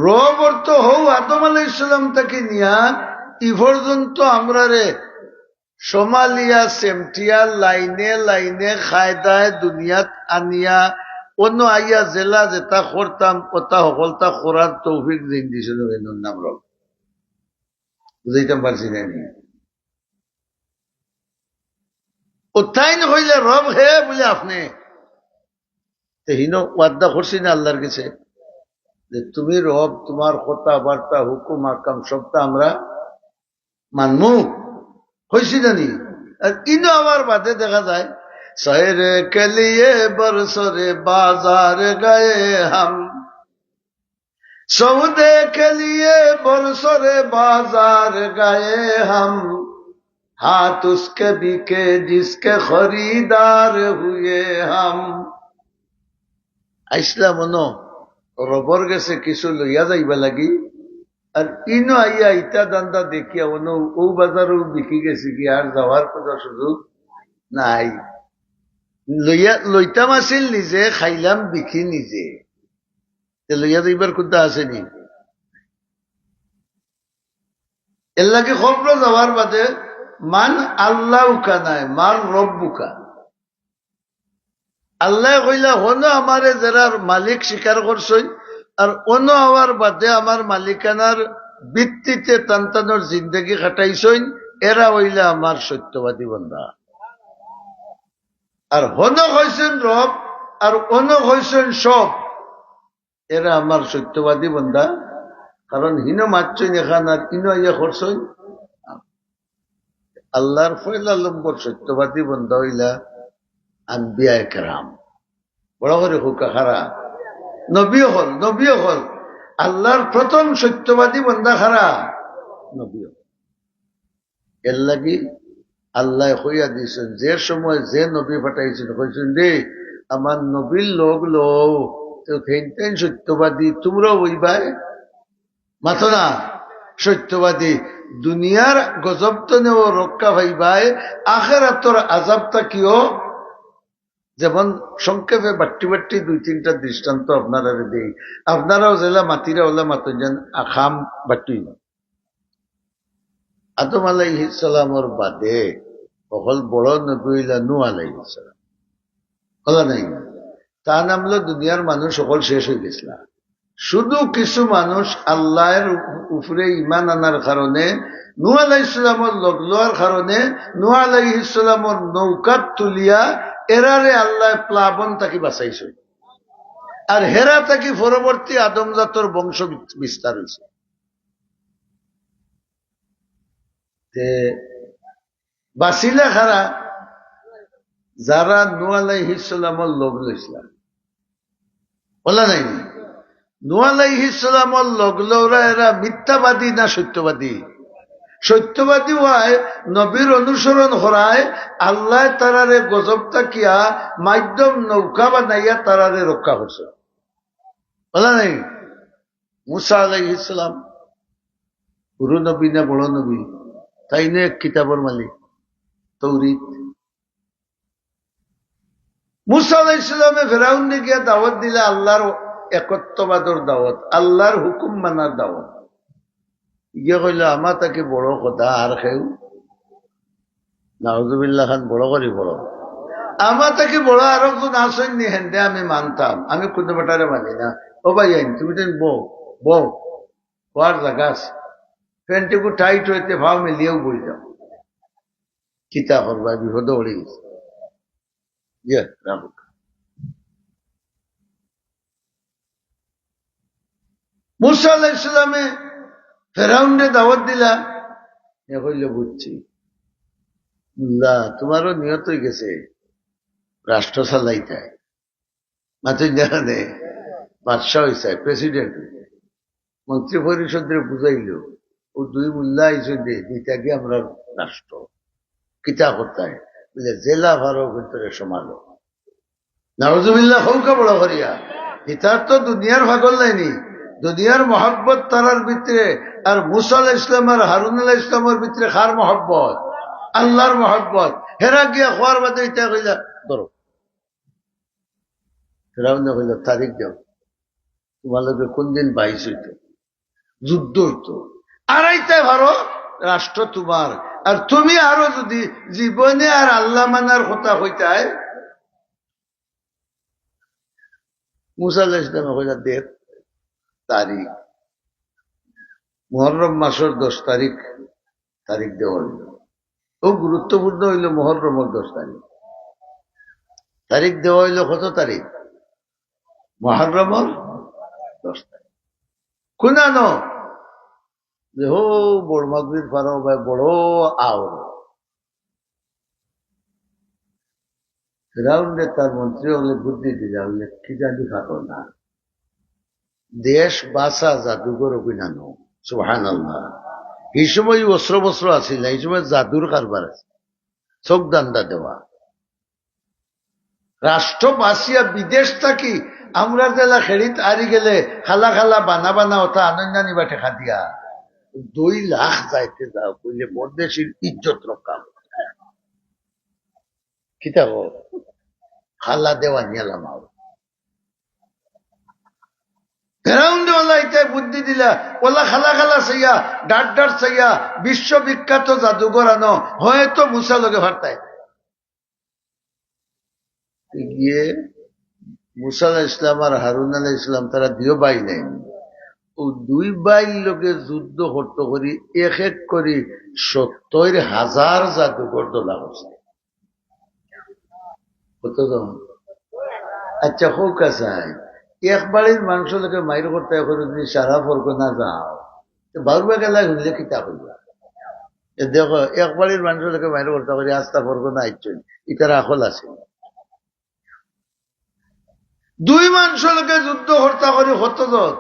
রব অর্থ হও আদম আলাইহিস সালাম থেকে নিয়া ই পর্যন্ত আমরা রে সোমালিয়া সেমটিয়া লাইনে লাইনে খায়দায় দুনিয়াত আনিয়া অন্য আইয়া জেলা যেটা করতাম ওটা সকলটা করার তৌফিক দিন দিছিল। এর নাম রব। বুঝাইতাম পারছি না? ওটাই হইলে রব হে বলে আপনি হিন ওয়াদা করছি না আল্লাহর কাছে যে তুমি রব, তোমার কথা বার্তা হুকুম আকাম সবটা আমরা মানমু, হয়েছি জানি। আর ইনো আমার বাদে দেখা যায় শহরে কে লিয়ে বরসরে বাজার গয়ে হাম, সৌদে কে লিয়ে বরসরে বাজার গয়ে হাম, হাত উসকে বিকে জিসকে খরিদার হুয়ে হাম। আইসলাম ন রবর গেছে কিছু লইয়া যাইবা লাগি, আর ইনো আইয়া ইটা দান্দা দেখিয়া অন্য ও বাজারও বিকি গেছে কি আর যাওয়ার কোনো সুযোগ নাই। লইতাম আসিল নিজে, খাইলাম বিকি নিজে, লইয়া যাইবার কোনটা আসেনি। এর লাগে খবর যাওয়ার বাদে মান আল্লাহ উকা নাই, মান রব্বুকা। আল্লাহ কইলা হন আমারে যারা মালিক স্বীকার করছই, আর অন্য হওয়ার বাদে আমার মালিকানার ভিত্তিতে তান্তানোর জিন্দগি খাটাইছইন, এরা হইলা আমার সত্যবাদী বান্দা। আর হন হয়েছেন রব আর অন্য হয়েছেন সব, এরা আমার সত্যবাদী বান্দা। কারণ হিনো মারছইন এখান আর ইনো ইয়া করছইন। আল্লাহর পয়লা নম্বর সত্যবাদী বান্দা হইলা আম্বিয়া কেরাম। বড় করে হুকা খারা নবীও হল, নবীও হল। আল্লাহর প্রথম সত্যবাদী বান্দা খারা নবীও। এর লাগি আল্লাহ হইয়া দিয়েছেন যে সময় যে নবী পাঠাইছেন কইছেন রে আমার নবীর লোক লো হেনতেন সত্যবাদী, তোমরাও ওইবাই মাথো না সত্যবাদী। দুনিয়ার গজব তো নেও রক্ষা পাইবাই, আখিরাতের আযাবটা কিও। যেমন সংক্ষেপে বাট্টি বাট্টি দুই তিনটা দৃষ্টান্ত আপনারা দিই। আপনারাও জেলা মাতিরা ওলা মাতুন যেন আখাম বাট্টি। আদম আলাইহিস সালামর বাদে সকল বড় নবী হইলা নূহ আলাইহিস সালাম, হলা নাই? তা নামলো দুনিয়ার মানুষ সকল শেষ হয়ে গেছিল। শুধু কিছু মানুষ আল্লাহর উপরে ইমান আনার কারণে নূহ আলাইহিস সালামর লগ লওয়ার কারণে নূহ আলাইহিস সালামর নৌকাত তুলিয়া এরারে আল্লাহ প্লাবন তাকে বাঁচাইছে। আর হেরা তাকে পরবর্তী আদমজাতর বংশ বিস্তার হয়েছে। তে বাসিলা খারা যারা নূহ আলাইহিস সালামর লগ লইছিলাম বলা নাই নূহ আলাইহিস সালামর লগ লওরা এরা মিথ্যাবাদী না সত্যবাদী সত্যবাদী হয় নবীর অনুসরণ করায় আল্লাহ তারারে গজবটা কিয়া মাধ্যম নৌকা বানাইয়া তারারে রক্ষা করছে বলা নাই মুসা আলাইহিস সালাম গুরু নবী না বড় নবী তাই না এক কিতাবর মালিক তৌরিত মুসা আলাইহিস সালামে ফেরাউনে গিয়া দাওয়াত দিলে আল্লাহর একত্ববাদর দাওয়াত আল্লাহর হুকুম মানার দাওয়াত গিয়ে কইল আমার তাকে বড় কথা আর খেউ নাউজুবিল্লাহ খান বড় করি বড় আমার তাকে বড় আর একজন আসেন নি হেনতে আমি মানতাম আমি কোনো বেটারে মানি না ও ভাই আইন তুমি দেন বউ হওয়ার জায়গা আছে প্যান্টটুকু টাইট হইতে ভাব মিলিয়েও বই যাও চিতা করবা বিপদ ওড়ে গেছে মুসা আলাইহিস সালামে ফেরাউন্ডে দাওয়াত দিলা এ কইল বুঝছি তোমারও নিয়ত হয়ে গেছে রাষ্ট্র চালাইতে মাত্র জানে বাদশাহ হয়েছে প্রেসিডেন্ট মন্ত্রী পরিষদের বুঝাইল ও দুই মুল্লা আইসে দুইটা গিয়ে আমরা রাষ্ট্র কিতা করতে বুঝলে জেলা ভারো ভিতরে সমালো নাউজুবিল্লাহ হৌকা বড় করিয়া ইতার তো দুনিয়ার ভাগল নাইনি দুনিয়ার মহব্বত তারার ভিতরে আর মুসা আলাইহিস ইসলাম আর হারুন আলাইহিস ইসলামের ভিতরে খার মহব্বত আল্লাহর মহব্বত হেরা গিয়া খোয়ার বাদে ইটা কইলা ধরো ফেরাউনে কইল তারিখ দাও তোমালোকে কোন দিন বাইশ হইতো যুদ্ধ হইতো আড়াইটায় ভারো রাষ্ট্র তোমার আর তুমি আরো যদি জীবনে আর আল্লাহ মানার কথা হইতায় মুসা আলাইহিস ইসলামে কইলা দেব তারিখ মুহররম মাসের 10 তারিখ তারিখ দেওয়া হইল খুব গুরুত্বপূর্ণ হইল মুহররমের 10 তারিখ তারিখ দেওয়া হইল কত তারিখ মুহররমের 10 তারিখ কুনানো যে হো বড় মাগরিব পারো ভাই বড় আওর ফেরাউন্ডে তার মন্ত্রী হলে বুদ্ধি দিলা হলে কি জানি পারো না দেশ বাসা জাদুঘর অভিনানো সুবহানাল্লাহ এই সময় অস্ত্র বস্ত্র আছিল এই সময় জাদুর কারবার আছে চোখ দান্দা দেওয়া রাষ্ট্র বাসিয়া বিদেশ থাকি আমরা জেলা খেড়িত আরি গেলে খালা খালা বানা বানা ওটা আনন্দা নিবা ঠেকা দিয়া 2 লাখ যাইতে যাও বললে বরদেশির ইজ্জত রক্ষা কিতা গো খালা দেওয়া নিলাম ফেরাউন্ডে ওলা এটাই বুদ্ধি দিলা ওলা খালা খালা চাইয়া ডাট ডাট চাইয়া বিশ্ববিখ্যাত জাদুঘর আনো হয়তো মুসা লগে ভারতায় গিয়ে মুসা আলাইহিস ইসলাম আর হারুন আলাইহিস ইসলাম তারা দিও বাই নাই ও 2 ভাই লোকে যুদ্ধ করতে করি এক এক করি 70,000 জাদুঘর দোলা হচ্ছে কত জন আচ্ছা হোক আছে এক বাড়ির মানুষ লোকে মাইর করতে করে যদি সারা ফর্ক না যাও বাউরবা গেলা হইলে কিতা করবা দেখো এক বাড়ির মানুষ লোকে মাইর করতে করে আস্তা ফর্ক না আইছেন ইটার আখল আছে 2 মানুষ লোকে যুদ্ধ হত্যা করি কতজন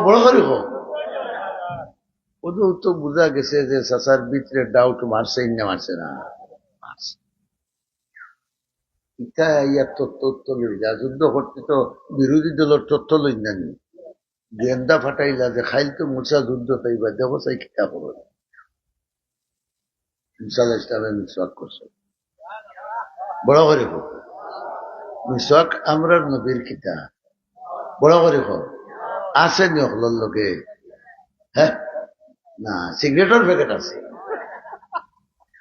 বড় করি হোক ওদের তো বোঝা গেছে যে চাচার ভিতরে ডাউট মারছে না মারছে না ইটা ইয়ার তথ্য লইলা যুদ্ধ করতে তো বিরোধী দলের তথ্য লই না নি গেন্দা ফাটাইলা যে খাইল তো মুসা যুদ্ধ পাইবা দেখো চাই কিতা করো মুসা আলাইহিস সালাম মিসওয়াক করছে বড় করে হোক মিসওয়াক আমরা নবীর কিতা বড় করে হোক আছে নি হলর লোকে হ্যাঁ না সিগারেটের প্যাকেট আছে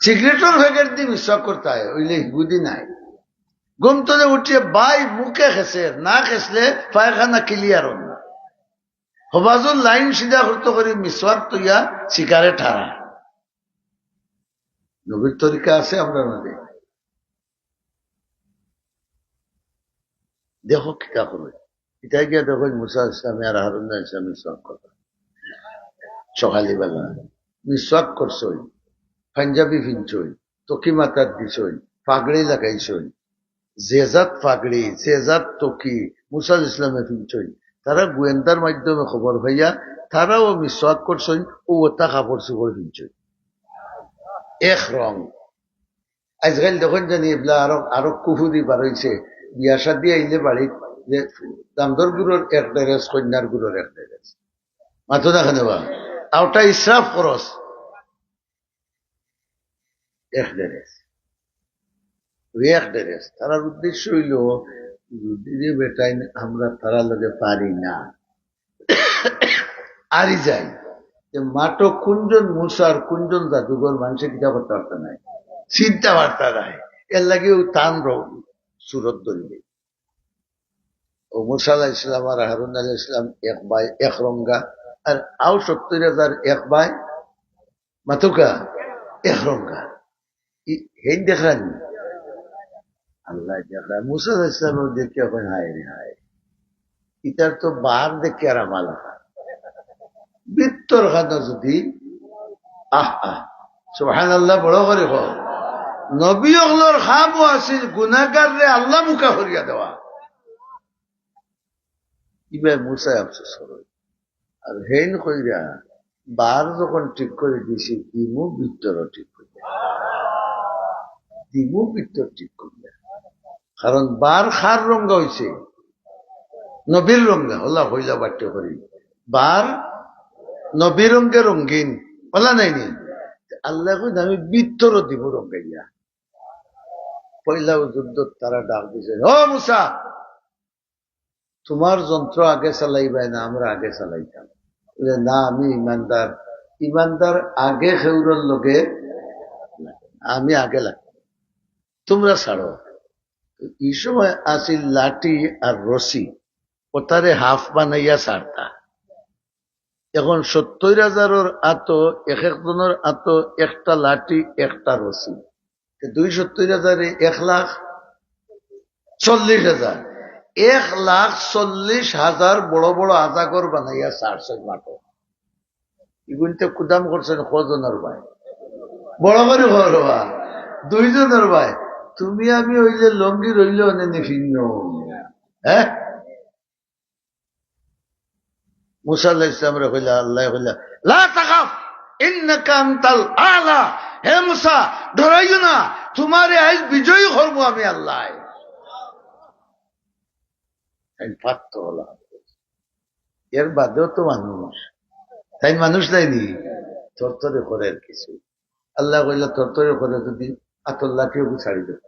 সিগারেটের প্যাকেট দিয়ে মিসওয়াক করতে হয় ওইলে বুদ্ধি নাই ঘুম তো উঠিয়ে বাই মুখে খেসে না খেসলে পায়খানা ক্লিয়ার হন না হবাজুর লাইন সিধা করতে করি মিসওয়াক তুইয়া শিকারে ঠারা নবীর তরিকা আছে আমরা নদী দেখো কিতা করবে এটা গিয়া দেখো মুসা ইসলামী আর হারুন ইসলামী মিসওয়াক কথা সকালবেলা মিসওয়াক করছই, পাঞ্জাবি পিনছই, তকি মাথার দিছই, পাগড়ি লাগাইছই, জেজাত পাগড়ি জেজাত তকি মুসাল ইসলামে পিনছই, তারা গোয়েন্দার মাধ্যমে খবর ভাইয়া তারাও মিসওয়াক করছই ও ওটা কাপড় চোপড় পিনছই এক রং। আজকাল দেখুন জানি এগুলা আরো আরো কুহুরি বাড়াইছে, বিয়া শাদি আইলে বাড়িত যে দামদর গুড়োর এক ডেরেস, কন্যার গুড়োর এক ডেরেস, মাথো দেখা নেবা আওটা ইসরাফ খরচ এক ডেরেস এক ডেরেস। তারার উদ্দেশ্য হইল যদি বেটাই আমরা তারা লগে পারি না আরি যাই যে মাটো কুঞ্জন মুসার কুঞ্জন জাদুঘর মানুষের কিতা করতে পারতে নাই, চিন্তা বার্তা নাই, এর লাগে ও টান সুরত ধরবে। ও মুসা আলাহ ইসলাম আর হারুন আলাহ ইসলাম এক ভাই এক রঙ্গা, আর আও 70,000 এক ভাই মাতুকা এক রঙ্গা। হেন দেখান আল্লাহ দেখা মুসা আলাহ ইসলাম দেখে এখন হায় রে হায়, ইটার তো বার দেখে আর আমালা বৃত্তর খানা যদি আহ আহ সুবহানাল্লাহ বড় করে হোক। নবী অগলোর খামও আছিল গুনাহগার রে আল্লাহ মুখা করিয়া দেওয়া, ইবার মুসায় আফসোস করো। আর হেন কইরা বার যখন ঠিক করে দিছি দিমু বৃত্তর ঠিক করিয়া, দিমু বৃত্তর ঠিক করিয়া, কারণ বার খার রঙ্গা হইছে নবীর রঙ্গা হল্লা হইলা বাট্য করি, বার নবী রঙ্গে রঙ্গিন বলা নাইনি, আল্লাহ কই আমি বৃত্তরও দিব রঙ্গাইয়া। পয়লা যুদ্ধ তারা ডাক দিছে, ও মুসা তোমার যন্ত্র আগে চালাইবাই না আমরা আগে চালাইতাম, না আমি ইমানদার, ইমানদার আগে খেউরের লগে আমি আগে লাগতাম, তোমরা ছাড়ো। এই সময় আসিল লাঠি আর রশি, ওটারে হাফ বানাইয়া ছাড়তা। এখন 70,000 আতো এক একজনের আতো একটা লাঠি একটা রশি, 270,000 1,40,000, 1,40,000 বড় বড় আজাগর বানাইয়া ছাড়ছেন মাঠো। এগুলিতে কুদাম করছেন কজনের ভাই, বড় করে হবা 2 জনের ভাই, তুমি আমি হইলে লঙ্গি রইল অনেক ভিন্ন। হ্যাঁ মুসা আলাইহিস সালাম রে কইলা আল্লাহ কইলা লা তাখাফ ইন্নাকা আনতাল আলা, হে মুসা ডরাইও না, তোমারে আজ বিজয়ী করব আমি আল্লাহ। পাত্র হলা এর বাদেও তো মানুষ, তাই মানুষ দেয়নি থরথরে করে আর কিছু। আল্লাহ কইলা থরথরে করে যদি আতর লাঠিও ছাড়ি দেব।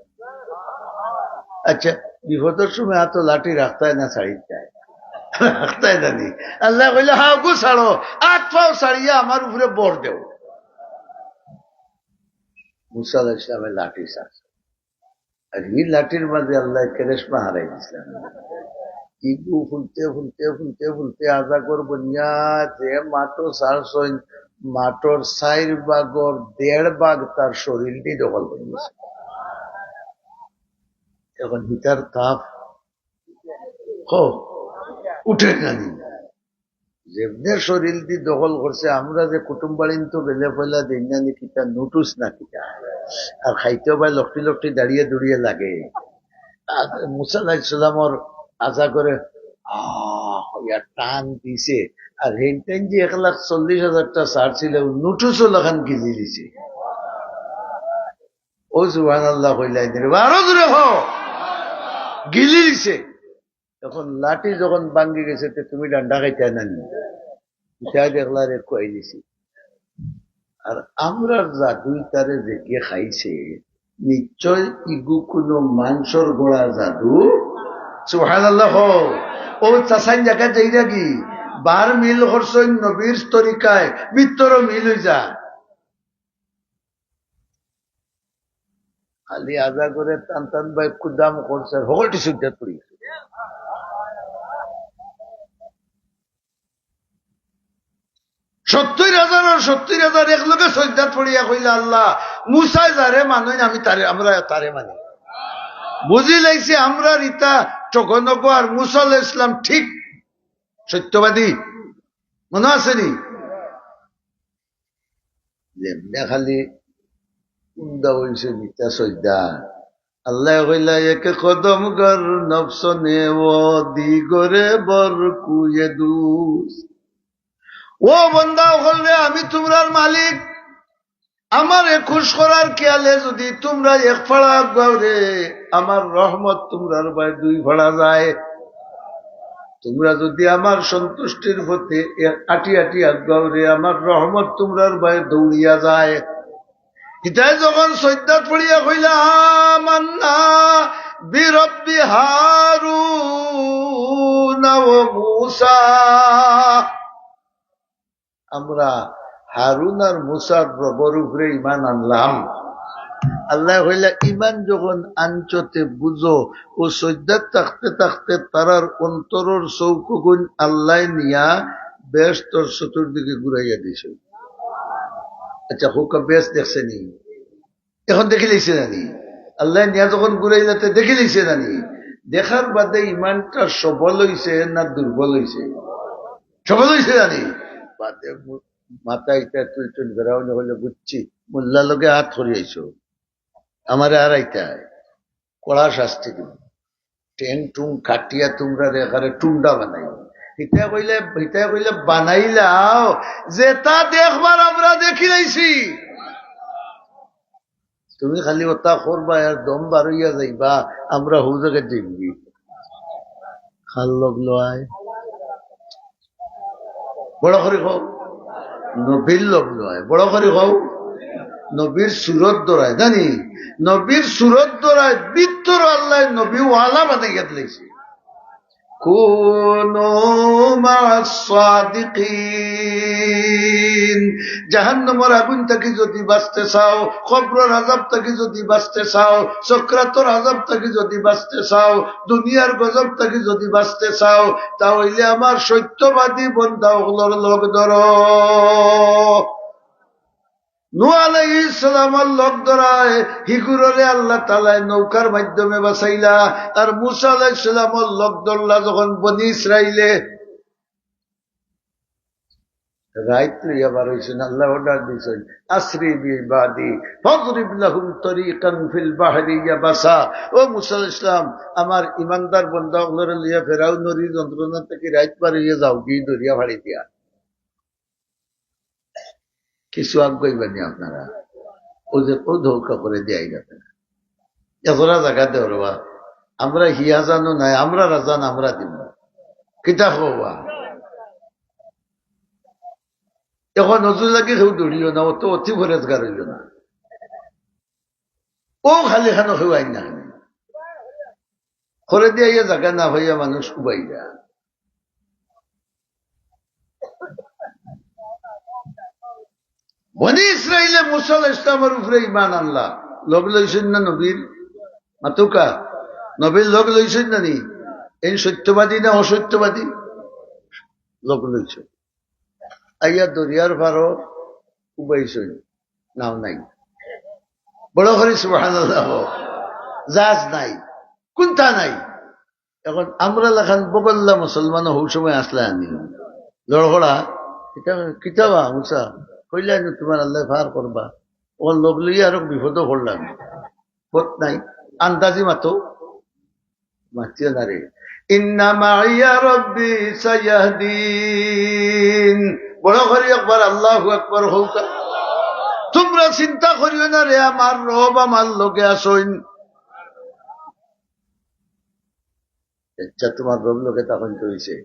আচ্ছা বিপদের সময় এত লাঠি রাস্তায় না ছাড়ি যায়, রাস্তায় জানি আল্লাহ কইলে হ্যাঁ গু ছাড়ো, 8 পাও ছাড়িয়া আমার উপরে বর দেও। মুসা আলাইহিস সালামের লাঠি ছাড়ছে, আর এই লাঠির মাঝে আল্লাহ কেরেশমা হারাই দিয়েছিলেন। ইগু ফুলতে ফুলতে ফুলতে ফুলতে আজা করব নিয়া যে মাটো ছাড়ছই, মাটোর 4 ভাগর 1.5 ভাগ তার শরীরটি দখল করে নিয়েছে। এখন হিটার তাপ উঠে জানি যেমনি শরীর দিয়ে দখল করছে, আমরা যে কুটুম বাড়িন তো গেলে পয়লা দিনানি কিতা নুটুস না কিতা, আর খাইতেও ভাই লকটি লকটি দাঁড়িয়ে দৌড়িয়ে লাগে। মুসা আলাইহিস সালামর আজা করে টান দিছে, আর হেন টাইম যে 1,40,000 সার ছিল নুটুসও লাখান গিলি দিছে। ও সুবহানাল্লাহ কইলাই দিলে আরো দূরে হো গিলি দিছে। তখন লাঠি যখন ভাঙ্গি গেছে তুমি ডান্ডা খাইতে না দেখলা রে কই দিছি। আর আমরা জাদুই তারে দেখে খাইছে, নিশ্চয় ইগু কোনো মাংসর গোড়া জাদু। সুবহানাল্লাহ ও চাষাই জায়গা যাই নাকি বার মিল করছেন নবীর তরিকায়, মৃত্যুরও মিল হয়ে যা। খালি আজা করে টান টান ভাই কুদাম করছে হলটি সুবিধা পড়ি। 70,000 এক লোকে সজ্জাত পড়িয়া কইলা আল্লাহ মুসাই যারে মানুষ আমি তারে আমরা তারে মানি। বুঝি লাইছে আমরা রিতা চকনক আর মুসা আলাইহিস সালাম ঠিক সত্যবাদী, মনে আসেনি? যেমনে খালি উন্দা হইছে মিথ্যা সজ্জা আল্লাহ কইলা এক কদম গর নফসনে ও দিগরে বর কুয়ে দুস ও বন্দা হলে আমি তোমরার মালিক আমার খুশ করার খেয়ালে যদি তোমরা এক ফাড়া গাওরে আমার রহমত তোমরার ভাই দুই ফাড়া যায় তোমরা যদি আমার সন্তুষ্টির পথে আটি আটি আগাওরে আমার রহমত তোমরার ভাই দৌড়িয়া যায় ইতাই যখন সৈদ্যাত পড়িয়া কইলা আমান্না বিরব্বি হারুন ও মূসা আমরা হারুন আর মুসার রবের উপরে ইমান আনলাম আল্লাহ হইলা ইমান যখন আনচতে বুঝো ও সজ্জাত থাকতে থাকতে তারার অন্তরের চৌকুগুণ আল্লাহ নিয়া বেশ তোর চতুর্দিকে ঘুরাইয়া দিছে আচ্ছা হুকা বেশ দেখছে নি এখন দেখে লিখছে নানি আল্লাহ নিয়া যখন ঘুরাইলাতে দেখে লিখছে নানি দেখার বাদে ইমানটা সবল হইছে না দুর্বল হইছে সবল হইছে জানি বাদে মাথা ইটা তুই তুই বেড়াওনি হলে বুঝছি মোল্লা লোকে হাত ধরিয়েছ আমার আর আইতায় কড়া শাস্তি দিব টেং টুং খাটিয়া তোমরা রেখারে টুন্ডা বানাই হিতা কইলে বানাইলাও যে তা দেখবার আমরা দেখি লাইছি তুমি খালি ওটা করবা আর দম বারইয়া যাইবা আমরা হু জায়গায় দেখবি খাল লগ লয় বড় করে খাও নবীর লগ লয় বড় করে খাও নবীর সুরত দৌড়ায় জানি নবীর সুরত দৌড়ায় বিত্তর আল্লাহ নবী ওয়ালা বানাইয়া দিয়েছে কুনু মা'আস সাদিকিন জাহান্নামের আগুন থেকে যদি বাঁচতে চাও কবরের আযাব থেকে যদি বাঁচতে চাও সাকরাতের আযাব থেকে যদি বাঁচতে চাও দুনিয়ার গজব থেকে যদি বাঁচতে চাও তাহলে আমার সত্যবাদী বান্দাগুলোর লগ ধরো নূহ আলাইহিস সালামের লোক ধরায় হিগুরে আল্লাহ তাআলা নৌকার মাধ্যমে বাঁচাইলা আর মূসা আলাইহিস সালামের লোক ধরলা যখন বনি ইসরাইলে রাইত লইয়া বার হইছেন আল্লাহ অর্ডার দিয়েছেন আসরি বিবাদি ফাদরিব লাহুম তরিকান ফিল বাহরি ইয়াবাসা ও মূসা আলাইহিস সালাম আমার ইমানদার বান্দাগুলোরে লইয়া ফেরাউন নদীর যন্ত্রণা থেকে রাইত পার হইয়া যাও গিয়ে দরিয়া ভাড়ি দিয়া কিছু আগ্রহী আপনারা ও যে ও ধোকা করে দেয় গেছে এতটা জায়গা দেওয়া আমরা হিয়া জানো নাই আমরা রাজান আমরা দিব কিতা হওয়া এখন নজর লাগে কেউ দৌড়িও না ও তো অতি ফরেজগার হইল না ও খালি খানো কেউ আইন না করে দিয়ে জায়গা না হইয়া মানুষ উবাই যায় বনি ইসরাইলে মূসা আলাইহিস সালামের উপরে ঈমান আনলা লোক লইছেন না নবীর মাতুকা নবীর লোক লইছেন না নি এই সত্যবাদী না অসত্যবাদী লোক লইছে আইয়া দরিয়ার পারো উবাইছেন নাও নাই বড় করে সুবহানাল্লাহ জাহাজ নাই কোনটা নাই এখন আমরা লেখান বগল্লা মুসলমান হৌ সময় আসলে আনি লড়ঘড়া কিতাবা মুসা কইলেন তোমার আল্লাহ ভার করবা ও লোক লইয়া আরো বিপদ করলাম পথ নাই আন্দাজি মাতো মাতিও না রে ইন্না মাইয়া রব্বি সায়াহদিন বড় করে একবার আল্লাহু আকবার হোক তোমরা চিন্তা করিও না রে আমার রব আমার লোকে আসইন আচ্ছা তোমার রব লোকে তখন চলছে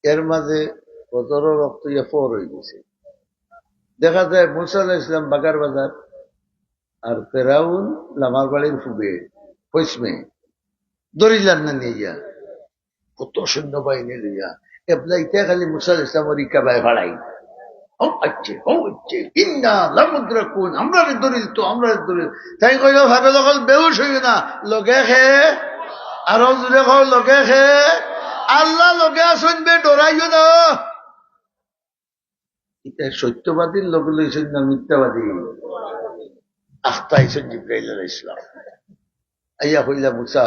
এর মাঝে বদরের রক্ত ইয়ে ফোর হয়ে গেছে দেখা যায় মূসা আলাইহিস সালাম বাগার বাজার আর ফেরাউন লামার বাড়ির ফুবে পশ্চিমে দরিলার না নিয়ে কত সৈন্যবাহিনী লইয়া এবলা ইটা খালি মূসা আলাইহিস সালামের ইকাবায় ভাড়াই আমরা দরিল তো আমরা দরিল তাই কইল ভাবে যখন বেউস হইবে না লগে খে আরো জুড়ে খাও লগে খে আল্লাহ লগে আসুন বে ডরাইও না সত্যবাদীর লোক লইছেন না মিথ্যাবাদী আখতাইছেন জিবরাইল আলাইহিস সালাম আইয়া হইলা মুসা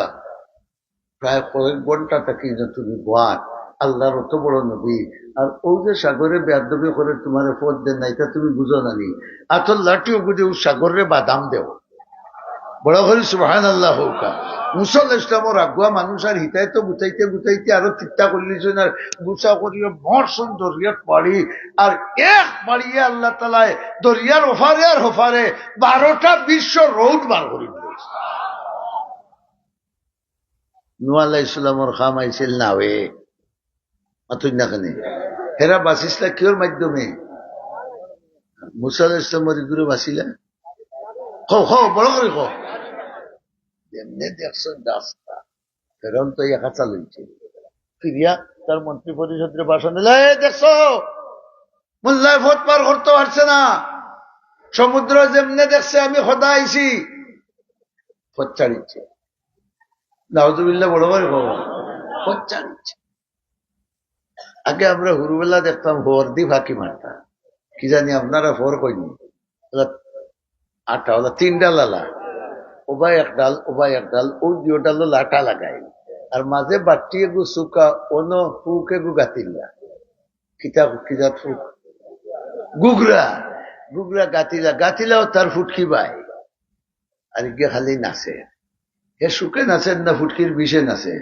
প্রায় কয়েক ঘন্টা থাকি না তুমি বাদ আল্লাহর অত বড় নবী, আর ও যে সাগরে বেয়াদবি করে তোমার পথ দেন না, এটা তুমি বুঝো না নি? আতর লাঠিও বুঝে ও সাগরে বাদাম দেও, বড় করে সুবহান আল্লাহ হোকা। মুসল ইসলামর আগুয়া মানুষ আর হিতাই তো গুতাইতে গুতাইতে আরো চিন্তা করলিছেন, আর গুছা করিয়ে মরসন দরিয়াত পাড়ি, আর এক পাড়িয়ে আল্লাহ তালায় দরিয়ার ওফারে আর হোফারে 12টা বিশ্ব রোড বার করি দিয়েছে। নূহ আলাইহিস সালামর খাম আইছিল নাওয়ে, মাতুই না কেন হেরা বাসিসলা কিওর মাধ্যমে? মুসা আলাইহিস সালামর ইগুরে বাসিলা বড় করে এমনি দেখছেন রাস্তা ফেরন তো একা লইছে, ফিরিয়া তার মন্ত্রী পরিষদের ভাষণ দিল, দেখছো মোল্লায় ভোট পার করতে পারছে না, সমুদ্র যেমনে দেখছে আমি খোদা আইছি, ভোট চাড়িচ্ছে। নাউজুবিল্লাহ বড় ভাই ভোট চাড়িচ্ছে। আগে আমরা হুরুবেলা দেখতাম ভোর দি ফাঁকি মারতাম, কি জানি আপনারা ফোর কইনি, 8টা হলো 3 ডাল আলা, ওবাই এক ডাল ওবাই এক ডাল, ও দুই ডাল লাটা লাগাই, আর মাঝে বাটি এগু সুকা অন ফুক এগু গাতিলা, কিতা কিতা ফুক গুগরা গুগরা গাতিলা, গাতিলাও তার ফুটকি বাই, আর গিয়ে খালি নাচে। হে সুকে নাচেন না ফুটকির বিষে নাচে?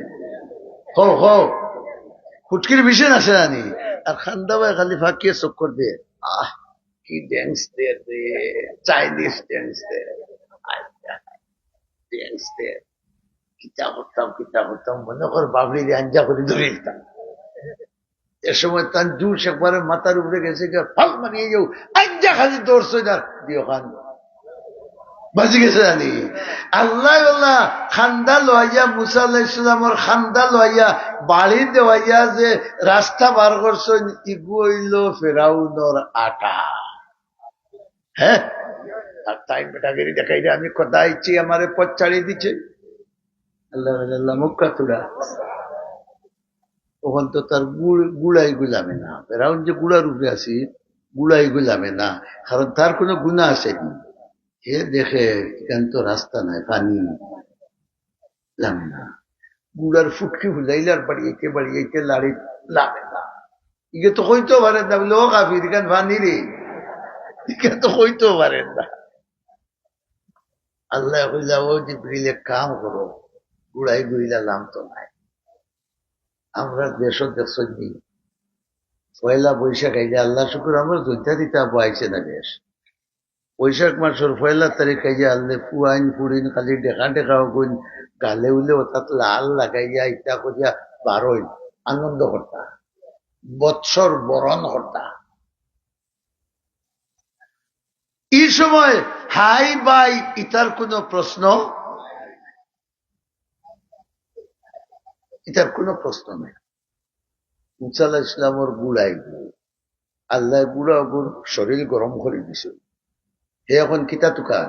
ফুটকির বিষে নাচে নানি, আর খান্দা ভাই খালি ফাঁকিয়ে চক্কর দিয়ে, আহ কি ড্যান্স দে, চাইনিজ ড্যান্স দে, ড্যান্স দে, কিতা করতাম মনে কর বাবলি আঞ্জা করে ধরে দিতাম। এ সময় তার জুস একবারে মাথার উপরে গেছে, ফাল মারিয়ে যাও, আঞ্জা খালি দৌড়ছে না দিও খান বাজি গেছে জানি। আল্লাহ আল্লাহ খান্দা লইয়া মুসা আলাইহিস সালামের খান্দা লইয়া বাড়ি দেওয়াইয়া যে রাস্তা বার করছেন, ইগু হইল ফেরাউনর আটা। হ্যাঁ, আর তাই বেটাগিরি দেখাই রে, আমি কথা ইচ্ছি আমারে পথ ছাড়িয়ে দিচ্ছে। আল্লাহ আল্লাহ মুখা তুড়া, তখন তো তার গুড়াই গুলামে না, ফেরাউন যে গুড়ার উপরে আছি গুড়াই গুলামে না, কারণ তার কোনো গুণা আসেনি। এ দেখে এখান তো রাস্তা নাই, পানি লামে না, গুড়ার ফুটকি ফুলাইলে আর বাড়িয়েতে লাড়ি লামে না, ইকে তো হইতেও পারেন না, বলে ও কাফির এখান পানি রে, ইকে তো হইতেও পারেন না। আল্লাহ কইলা ও জিবরিল এক কাম করো, গুড়াই গুড়িলা লাম তো নাই। আমরা দেশ দেখছি পয়লা বৈশাখ আইলে আল্লাহ শুকুর আমরা দুইটা দিতে আইছে না বেশ, বৈশাখ মাসের 1 তারিখ আইয়া আল্লে ফুয়াইন ফুড়িন খালি দেখা দেখা গুণ গালে উলে অর্থাৎ লাল লাগাইয়া ইটা করিয়া বারোই আনন্দ করতা, বৎসর বরণ করতা। এই সময় হাই বাই ইটার কোন প্রশ্ন, এটার কোনো প্রশ্ন নেই। মুসা আলাইহিস সালামের গুড়াই আল্লাহ গুড়া গুড় শরীর গরম করে দিছে, হে এখন কিতা তুকার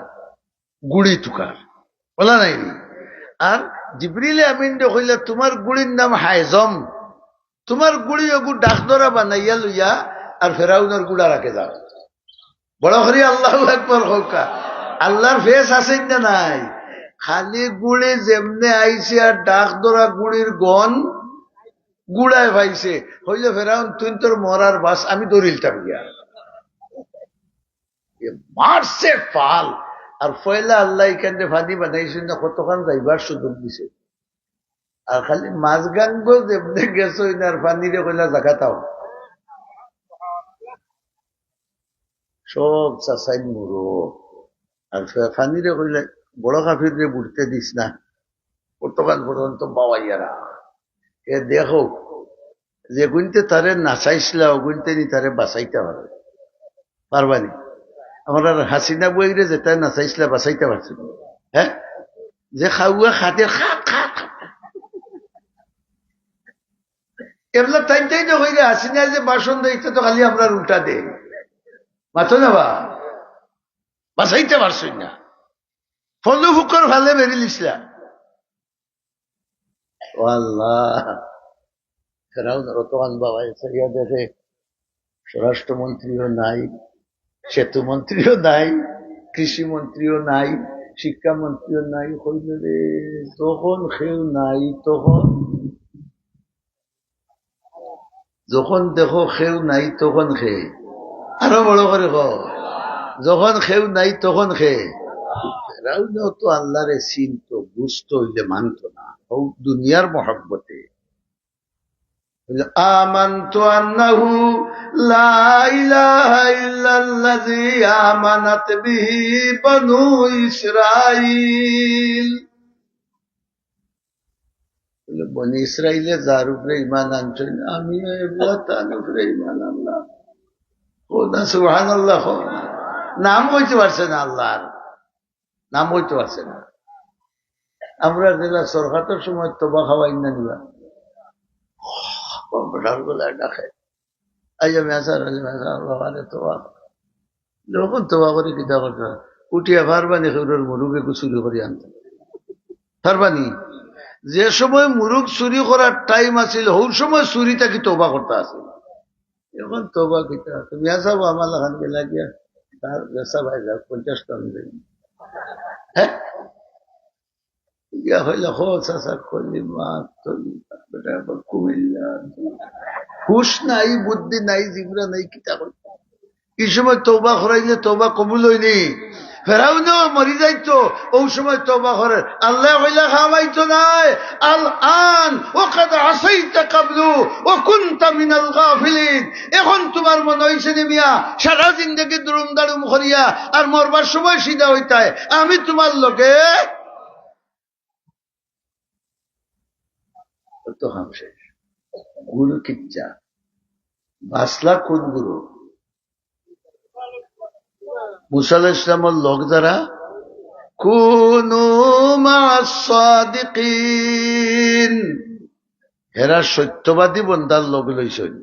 গুড়ি তুকার বলা নাই। আর জিবরিলে আমিন কইলা তোমার গুড়ির নাম হাইজম, তোমার গুড়ি ওগু ডাক ধরা বানাইয়া লইয়া আর ফেরাউনের গুড়া রাখে যাও। বড় করি আল্লাহু আকবার হোকা। আল্লাহর ফেস আছেন না নাই, খালি গুড়ি যেমনে আইছে আর ডাক ধরা গুড়ির গন গুড়ায় ভাইছে, হইলে ফেরাউন তুই তোর মরার বাস, আমি দরিলতাম গিয়া মারছে পাল। আর পয়লা আল্লাহ এখানে ফানি বানাইছেন না, কতক্ষণ যাইবার সুযোগ দিছে, আর খালি মাছ গাঙ্গ যেমনি গেছো আর ফানিরে কইলা জাগাতাও সব চাচাই মুরো, আর ফানিরে কইলা বড় কাফির রে বুড়তে দিস না, কতক্ষণ পর্যন্ত বাবাইয়ারা এ দেখো যে গুনতে তারে নাচাইছিল ওগুনতে নি তারে বাঁচাইতে পারবানি। আমরা হাসিনা বইরে যেটা নাচাইছিল বাঁচাইতে পারছিল, হ্যাঁ যে খাওয়া খাতে খাত খাত এগুলা টাইম টাইম হইলে হাসিনা যে বাসন দেয় তো খালি আমরা উল্টা দেই মাথো না বা বাঁচাইতে পারছই না, ফলু ফুকর ভালে বেরিলিসলা। ও আল্লাহ, ফেরাউন রতমান বাবা এসে দেখে স্বরাষ্ট্রমন্ত্রীও নাই, সেতু মন্ত্রীও নাই, কৃষি মন্ত্রীও নাই, শিক্ষামন্ত্রীও নাই, কইলে রে তখন কেউ নাই, তখন যখন দেখো খেউ নাই তখন খেয়ে, আরো বড় করে কও, যখন খেউ নাই তখন খেয়ে। ফেরাউনও তো আল্লাহরে চিনত, বুঝতো, হইলে মানত না, ও দুনিয়ার মহব্বতে। আমানতু আন্নাহু লা ইলাহা ইল্লাল্লাযী আমানাত বিহি বনু ইসরাঈল। বনি ইসরাইলে যার উপরে ইমান আনছেন, আমি এগুলা তার উপরে ইমান আনলাম। ও না সুবহানাল্লাহ, নাম হইতে পারছে না, আল্লাহর নাম হইতে পারছে না। আমরা জেলা সরকারের সময় তোবা খাওয়াই না নিবা গলায় ডাকে, যখন তোবা করে কিতা করতে উঠিয়া পারবানি, খেউরের মুরুগে চুরি করে আনতে পারবানি। যে সময় মুরুগ চুরি করার টাইম আছিল, ওই সময় চুরিটা কি তোবা করতে আছে। এখন তোবা কিতা তুমি আসাবো আমার লাগান গেলা গিয়া তার বেসা ভাই যাক 50 টাকা দেবেন। হ্যাঁ ইয়া হইলে হো চাষা করলি মা বেটা কুমিল্লা, হুশ নাই, বুদ্ধি নাই, জিবরা নাই, কিতা করতে। এই সময় তৌবা করাইলে তৌবা কবুল হইনি। ফেরাউনও মরি যাইতো, ওই সময় তৌবা করে আল্লাহ হইলা খাওয়াইতো নাই। আল আন ওয়াকাদ আসাইতা কাবলু ওয়া কুনতা মিনাল গাফিলিন। এখন তোমার মনে হইছে নি মিয়া সারা জিন্দেগি দুরুম দারুম করিয়া আর মরবার সময় সিধা হইতায় আমি তোমার লগে তো হাম শেষ। গুরু কিচ্ছা বাসলা কোন গুরু? মুসা আলাইহিস সালামের লোক যারা কুনু মা'আস সাদিকিন, এরা সত্যবাদী বন্দার লোক লইছেন।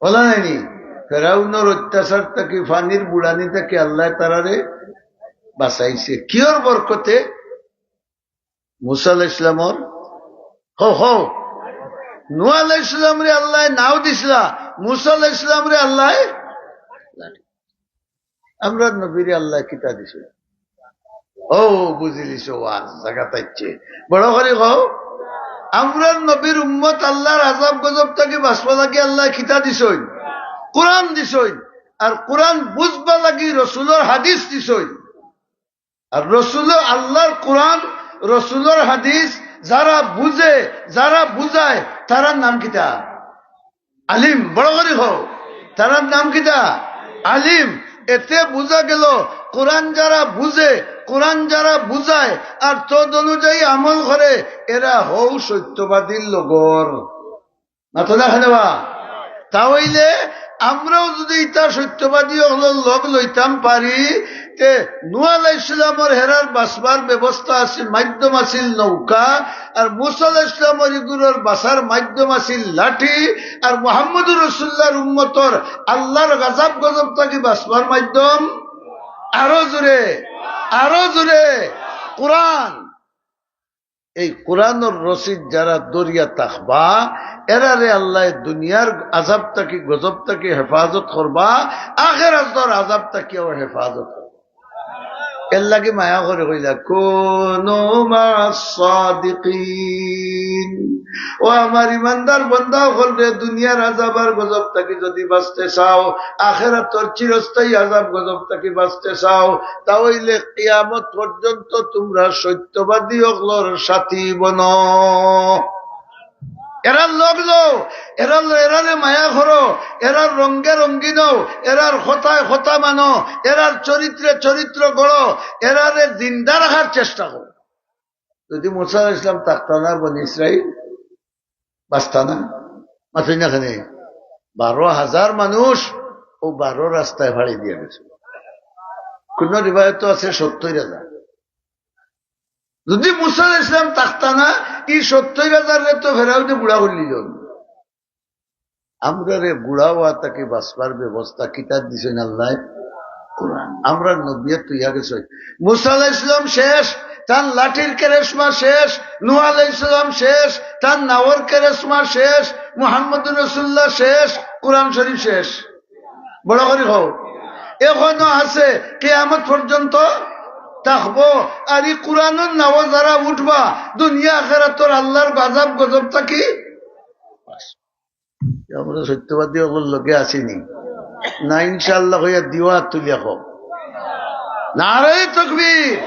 বলা নাইনি ফেরাউনের অত্যাচার থেকে, ফানির বুড়ানি থেকে আল্লাহ তারারে বাঁচাইছে। কিয়র বরকতে? মুসা আলাইহিস সালামের নূহ আলাইহিস সালাম রে আল্লাহ নাও দিছিলা, মুসা আলাইহিস সালাম রে আল্লাহ আমরা নবীরে আল্লাহ কিতা দিছে। ও বুঝিলিস জায়গা পাইছে বড় করে কও, আমরা নবীর উম্মত আল্লাহর আযাব গজব থেকে বাঁচবা লাগি আল্লাহ কিতা দিছই? কোরআন দিছই। আর কোরআন বুঝবা লাগি রসুলের হাদিস দিছই। আর রসুল আল্লাহর কোরআন, রসুলের হাদিস যারা বুঝে, যারা বুঝায়, তারার নাম কিতা? আলিম। বড় করে কও, তারার নাম কিতা? আলিম। এতে বুঝা গেল কোরআন যারা বুঝে, কোরআন যারা বুঝায় আর তদ অনুযায়ী আমল করে, এরা হও সত্যবাদীর লগর। না তো দেখা নেবা। তাহলে আমরাও যদি ইটা সত্যবাদী লগ লইতাম পারি, তে নূহ আলাইহিস সালামের হেরার বাসবার ব্যবস্থা আছিল, মাধ্যম আছিল নৌকা, আর মুসা আলাইহিস সালামের ইগুরের বাসার মাধ্যম আছিল লাঠি, আর মুহাম্মদুর রাসূলুল্লাহর উম্মতর আল্লাহর গজব গজব থেকে বাসবার মাধ্যম আরো জোরে, আরো জোরে কোরআন। এই কোরআনের রশিদ যারা দরিয়া তাকবা, এরারে আল্লাহ দুনিয়ার আযাব থেকে, গজব থেকে হেফাজত করবা, আখিরাতের আযাব থেকেও হেফাজত করবা। এর লাগি মায়া করে কইলা কুনু মা'আস সাদিকিন। ও আমার ইমানদার বান্দা হলে দুনিয়ার আযাব আর গজব থেকে যদি বাঁচতে চাও, আখিরাতের চিরস্থায়ী আযাব গজব থেকে বাঁচতে চাও, তাহলে কিয়ামত পর্যন্ত তোমরা সত্যবাদী হকলর সাথী বনো। এরার লোক লো, এরারে মায়া করো, এরার রঙ্গে রঙ্গিন, এরার কথায় কথা মানো, এরার চরিত্রে চরিত্র গড়ো, এরারে জিন্দা রাখার চেষ্টা করো। যদি মুসা আলাইহিস সালাম থাকতো না, বনি ইসরাইল বাঁচতা না। মাত্র না খানে 12,000 মানুষ ও 12 রাস্তায় ভাড়ি দিয়ে গেছে। কোন রিবায়ত আছে 70,000। যদি মুসা আলাইহিস সালাম থাকতা না, এই 70,000 তো ফেরাউনে বুড়া করলি। আমরা রে বুড়া হওয়া তাকে বাঁচবার ব্যবস্থা কিতাব দিছেন আল্লাহ কোরআন। আমরা নবিয়ত তুইয়া গেছে। মুসা আলাইহিস সালাম শেষ, তার লাঠির কেরেশমা শেষ। নূহ আলাইহিস সালাম শেষ, তার নাওর কেরেশমা শেষ। মুহাম্মদুর রাসূলুল্লাহ শেষ, কোরআন শরীফ শেষ। বড় করে হও, এখনো আছে, কিয়ামত পর্যন্ত থাকবো। আর এই কোরআনের নাও যারা উঠবা, দুনিয়া আখিরাতের আল্লাহর গজব গজব থাকি আমরা সত্যবাদী ওগুলোর লগে আসিনি না ইনশাআল্লাহ হইয়া দিওয়া তুলিয়া হোক নারায়ে তাকবীর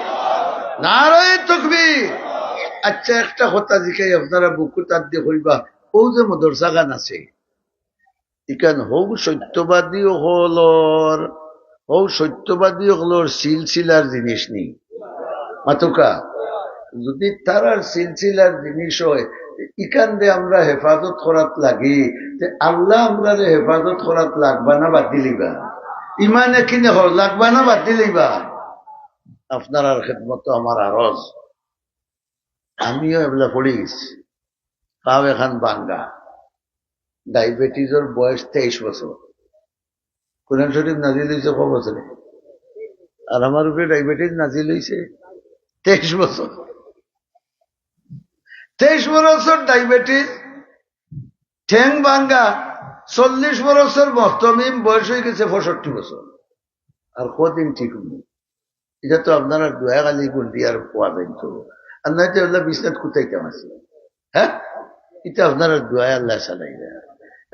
নারায়ে তাকবীর। আচ্ছা একটা কথা জিকাই আপনারা বুকু তার দিয়ে হইবা ও যে মদরসা গান আছে ইকান হৌ সত্যবাদী হলর সিলসিলার জিনিস নেই মাতুকা যদি তারার সিলসিলার জিনিস হয় ইকান দে আমরা হেফাজত করাত লাগি আল্লাহ আমরা হেফাজত করাত লাগবা না বাদ দিলিবা ইমানে কিনে হল লাগবা না বাদ দিলিবা আপনার আর খেদমত আমার আরজ আমিও এগুলা পড়ে গেছি পাও এখান বাঙ্গা ডায়াবেটিসের বয়স 23 বছর কোরআন শরীফ নাজিল হয়েছে ক বছরে আর আমার উপরে ডায়াবেটিস নাজিল হয়েছে 23 বছর 23 বছর ডায়াবেটিস ঠ্যাং ভাঙ্গা 40 বছর মস্তমিম বয়স হয়ে গেছে 65 বছর আর কদিন ঠিক হল এটা তো আপনারা দোয়া গালি গুন্ডি আর পোয়া যাইতো আর নয়তো আল্লাহ বিছনাত কুতাইতাম আছে হ্যাঁ এটা আপনারা দোয়া আল্লাহ চালাই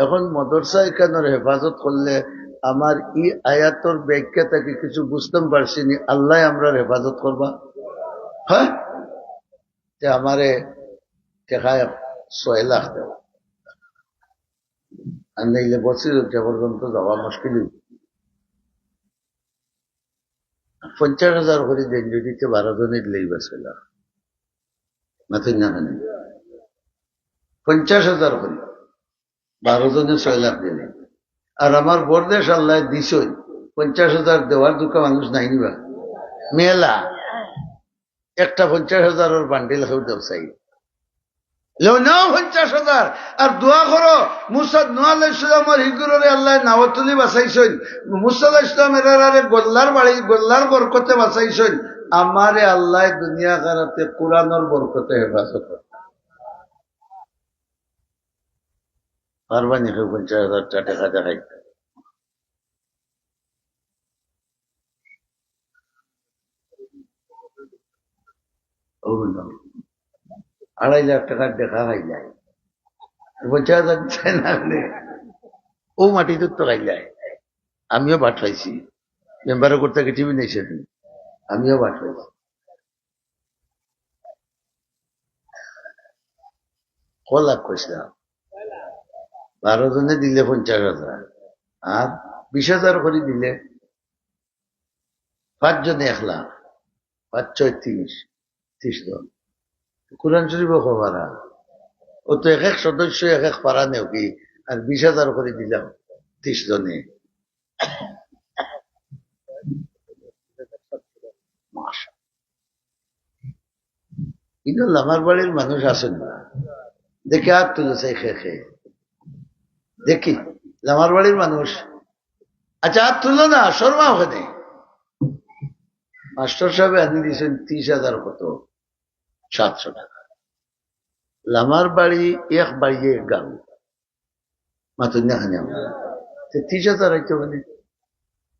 এখন মদরসা এখানের হেফাজত করলে আমার ই আয়াতর ব্যাখ্যা থেকে কিছু বুঝতে পারছি নি আল্লাহ আমরা হেফাজত করবা হ্যাঁ যে আমারে টেকায় 6 লাখ দেব আর নাইলে বছর পর্যন্ত যাওয়া মুশকিল 50,000 করে দেন যদি 12 জনের লইবা 6 লাখ মাথুন না 50,000 করে 12 জনের 6 লাখ দিলে আর আমার বরদেশ আল্লাহ দিছই 50,000 দেওয়ার দুঃখা মানুষ নাই নিবা মেলা একটা 50,000 বান্ডিল কেউ দেব চাই নাও 50,000 আর দোয়া করো মুসা নোয়া আলাইহিসসালামের হিগুরে আল্লাহ নাওয়াতুলি বাঁচাইছেন মুসা আলাইহিস সালামের গোল্লার বাড়ি গোল্লার বরকতে বাঁচাইছেন আমারে আল্লাহ দুনিয়া কারাতে কোরআনের বরকতে হেফাজত করে পারবানি কেউ 50,000 টাকা দেখাই 2.5 লাখ টাকার দেখা খাই যায় 50,000 চাই না ও মাটি তো খাই যায় আমিও বাট পাইছি মেম্বারের করতে টিভি নেইছে আমিও বাট পাইছি ক লাখ কইছিলাম 12 জনে দিলে 50,000 আর 20,000 করে দিলে 5 জনে 1 লাখ 5 30 জন কোরআন শরীফ খবরা ও তো এক সদস্য এক পারা নেও কি আর 20,000 করে দিলাম 30 জনে কিন্তু আমার বাড়ির মানুষ আসেন না দেখে আর তুলেছে খে দেখি আমার বাড়ির মানুষ আচ্ছা আর তুলো না শর্মা ওখানে মাস্টার সাহেব আনি দিয়েছেন 30,000 কত 700 টাকা লামার বাড়ি এক বাড়িয়ে গাল মাতুন না খানে 30,000 আইতে ওখানে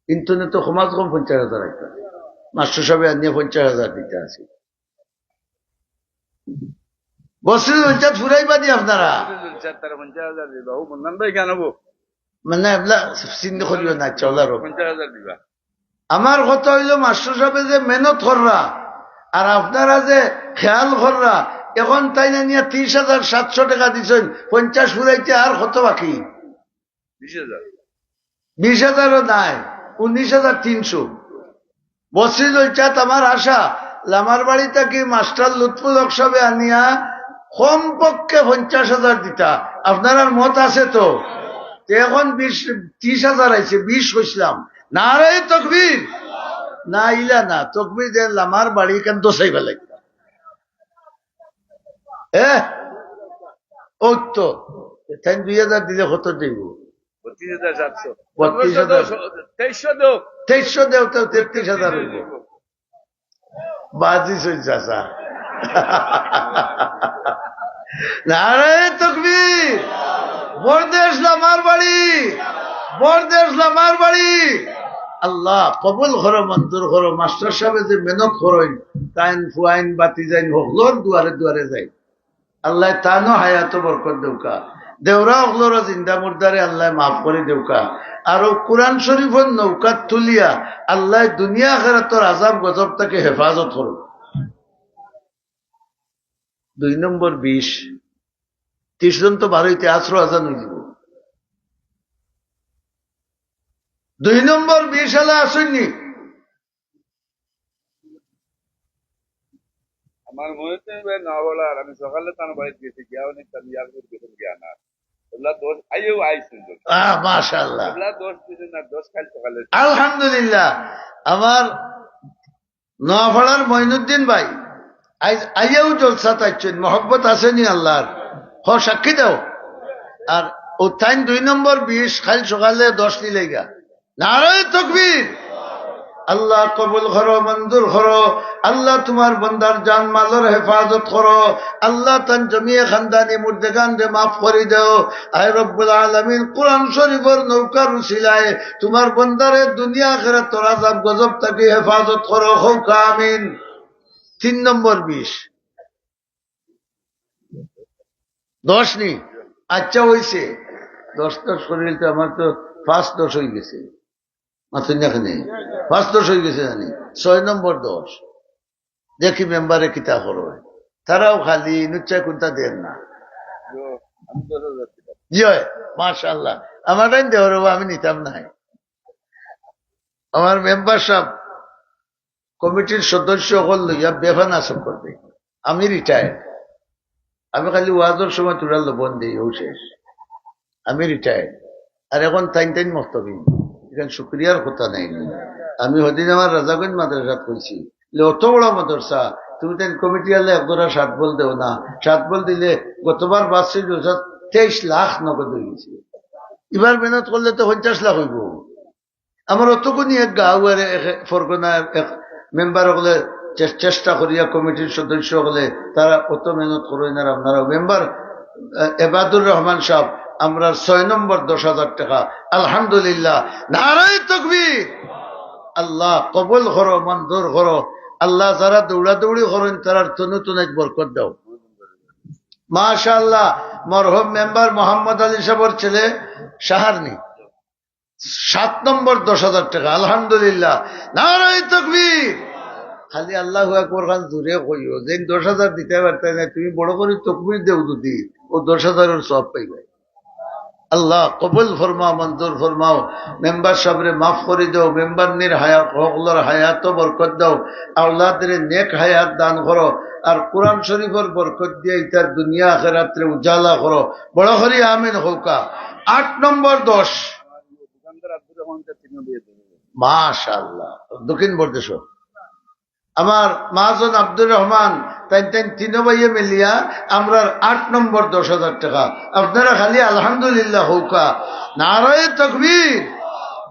কিন্তু তো সমাজ কম 50,000 আইতে মাস্টার সাহেব আনিয়ে 50,000 দিতে আছে বছরের উচ্চাত ফুরাইবা দি আপনারা মানে এগুলা চিন্তা করিও না চলার আমার কথা হইল মাস্টার সাহেব যে মেহনত কররা আর আপনারা যে খেয়াল কররা এখন তাই না নিয়ে 30,700 টাকা দিচ্ছেন 50 ফুরাইতে আর কত বাকি 20,000ও নাই 19,300 বছরের উচ্চাত আমার আশা লামার বাড়ি থেকে মাস্টার লুৎফুল হক সাহেব আনিয়া কমপক্ষে 50,000 দিতা আপনার মত আছে তো এখন 30,000 আইছে 20 হইছিলাম নারায়ে তাকবীর না ইলা না তকবীর দেন লামার বাড়ি কেন দোসাই ফেলে ও তো 2,000 দিলে কত দিব 2300 দেও তো 33,000 হইব বাজি চলছে আসা নারায়ে তাকবীর বরদেশ লামার বাড়ি বরদেশ লামার বাড়ি আল্লাহ কবুল করো মঞ্জুর করো মাস্টার সাহেব যে মেহনত করেন তাইন ফুয়াইন বাতি যাইন হকলোর দুয়ারে দুয়ারে যাই আল্লাহ তানো হায়াত বরকত দৌকা দেওরা অগলোর জিন্দা মুর্দারে আল্লাহ মাফ করে দেউকা আর কোরআন শরীফের নৌকাত তুলিয়া আল্লাহ দুনিয়া আখিরাতের আযাব গজব থেকে হেফাজত করো। 2 নম্বর 20 30 জন তো বারোইতে আসর আজান হয়ে যাব। 2 নম্বর 20 সালে আসেননি। আমার মনে হচ্ছে না বলার আমি সকালে তার বাড়িতে গেছি গিয়া অনেক আমি ইয়ার করে গেছিলাম গিয়া না ওগুলা দোষ আইও আইছেন মাশাআল্লাহ ওগুলা দোষ দিছেন না দোষ খালি সকালে আলহামদুলিল্লাহ। আমার নোয়াপাড়ার মঈনুদ্দিন ভাই আইয়াও জলসা তাইছেন, মহব্বত আসেনি আল্লাহর, হ সাক্ষী দাও। আর উত্থান 2 নম্বর 20 খালি সকালে 10 নিলেগা। নারায়ে তাকবীর। আল্লাহ কবুল করো, মঞ্জুর করো। আল্লাহ তোমার বন্দার জান মালের হেফাজত করো। আল্লাহ তান জমিয়ে খানদানি মুর্দেগান রে মাফ করে দাও। আয় রব্বুল আলামিন, কোরআন শরীফের নৌকার উসিলায় তোমার বন্দারে দুনিয়া আখিরাতের আযাব গজব থেকে হেফাজত করো। হোক আমিন। 3 নম্বর 20 10 নি। আচ্ছা হইছে 10টা শরীরটা আমার তো 5 10 হয়ে গেছে। মাথুন এখানে 5 10 হয়ে গেছে জানি। 6 নম্বর 10 দেখি মেম্বারে কিতা করো। তারাও খালি নুচ্চা কুন্তা দেন না। আমি তো যাচ্ছি জি হয় মাশাআল্লাহ। আমার দেওয়ার আমি নিতাম নাই। আমার মেম্বার সাহেব কমিটির সদস্য হল লইয়া বেফানা সব করবে। আমি রিটায়ার্ড। আমি খালি ওয়াজের সময় তুলার লবণ দিই, ও শেষ। আমি রিটায়ার্ড। আর এখন টাইম টাইম মস্তবি এখানে শুক্রিয়ার কথা নাই। আমি হদিন আমার রাজাগঞ্জ মাদ্রাসাত কইছি, অত বড় মাদ্রাসা তুমি তাই কমিটি আলে একদরা 7 বল দেও না। 7 বল দিলে গতবার বার্ষিক 23 লাখ নগদ হয়ে গেছে। এবার মেহনত করলে তো 50 লাখ হইব। আমার অতকুনি এক গাঁওয়ার ফরগনা এক মেম্বার হলে চেষ্টা করিয়া কমিটির সদস্য হলে তারা অত মেহনত করেন। আর আপনারা মেম্বার এবাদুর রহমান সাহেব আমরা 6 নম্বর 10,000 টাকা। আলহামদুলিল্লাহ। নারায়ে তাকবীর। আল্লাহ কবুল করো, মঞ্জুর করো। আল্লাহ যারা দৌড়াদৌড়ি করেন তারার নতুন এক বরকত দাও। মাশাআল্লাহ। মরহুম মেম্বার মোহাম্মদ আলী সাহেবের ছেলে সাহারনি 7 নম্বর 10,000 টাকা। আলহামদুলিল্লাহ। নারায়ে তাকবীর। খালি আল্লাহু আকবার খান দূরে কইও যে 10,000 দিতে পারতে না, তুমি বড় করে তাকবীর দেও যদি ও 10,000 এর সওয়াব পাইবে। আল্লাহ কবুল ফরমাও, মঞ্জুর ফরমাও। মেম্বার সাহেবরে মাফ করে দাও। মেম্বার নির হায়াত হকলর হায়াত বরকত দাও। আওলাদের নেক হায়াত দান করো। আর কোরআন শরীফের বরকত দিয়ে ইতার দুনিয়া আখিরাতে উজালা করো। বড় করি আমিন হোকা। 8 নম্বর 10 দোকানদার আব্দুর রহমানকে চিহ্ন দিয়ে দেবে মাশাআল্লাহ। দক্ষিণ বর্দেশ আমার মহাজন আব্দুর রহমান তাই 3 ভাইয়ে মিলিয়া আমরা 8 নম্বর 10,000 টাকা। আপনারা খালি আলহামদুলিল্লাহ হোকা। নারায়ে তাকবীর।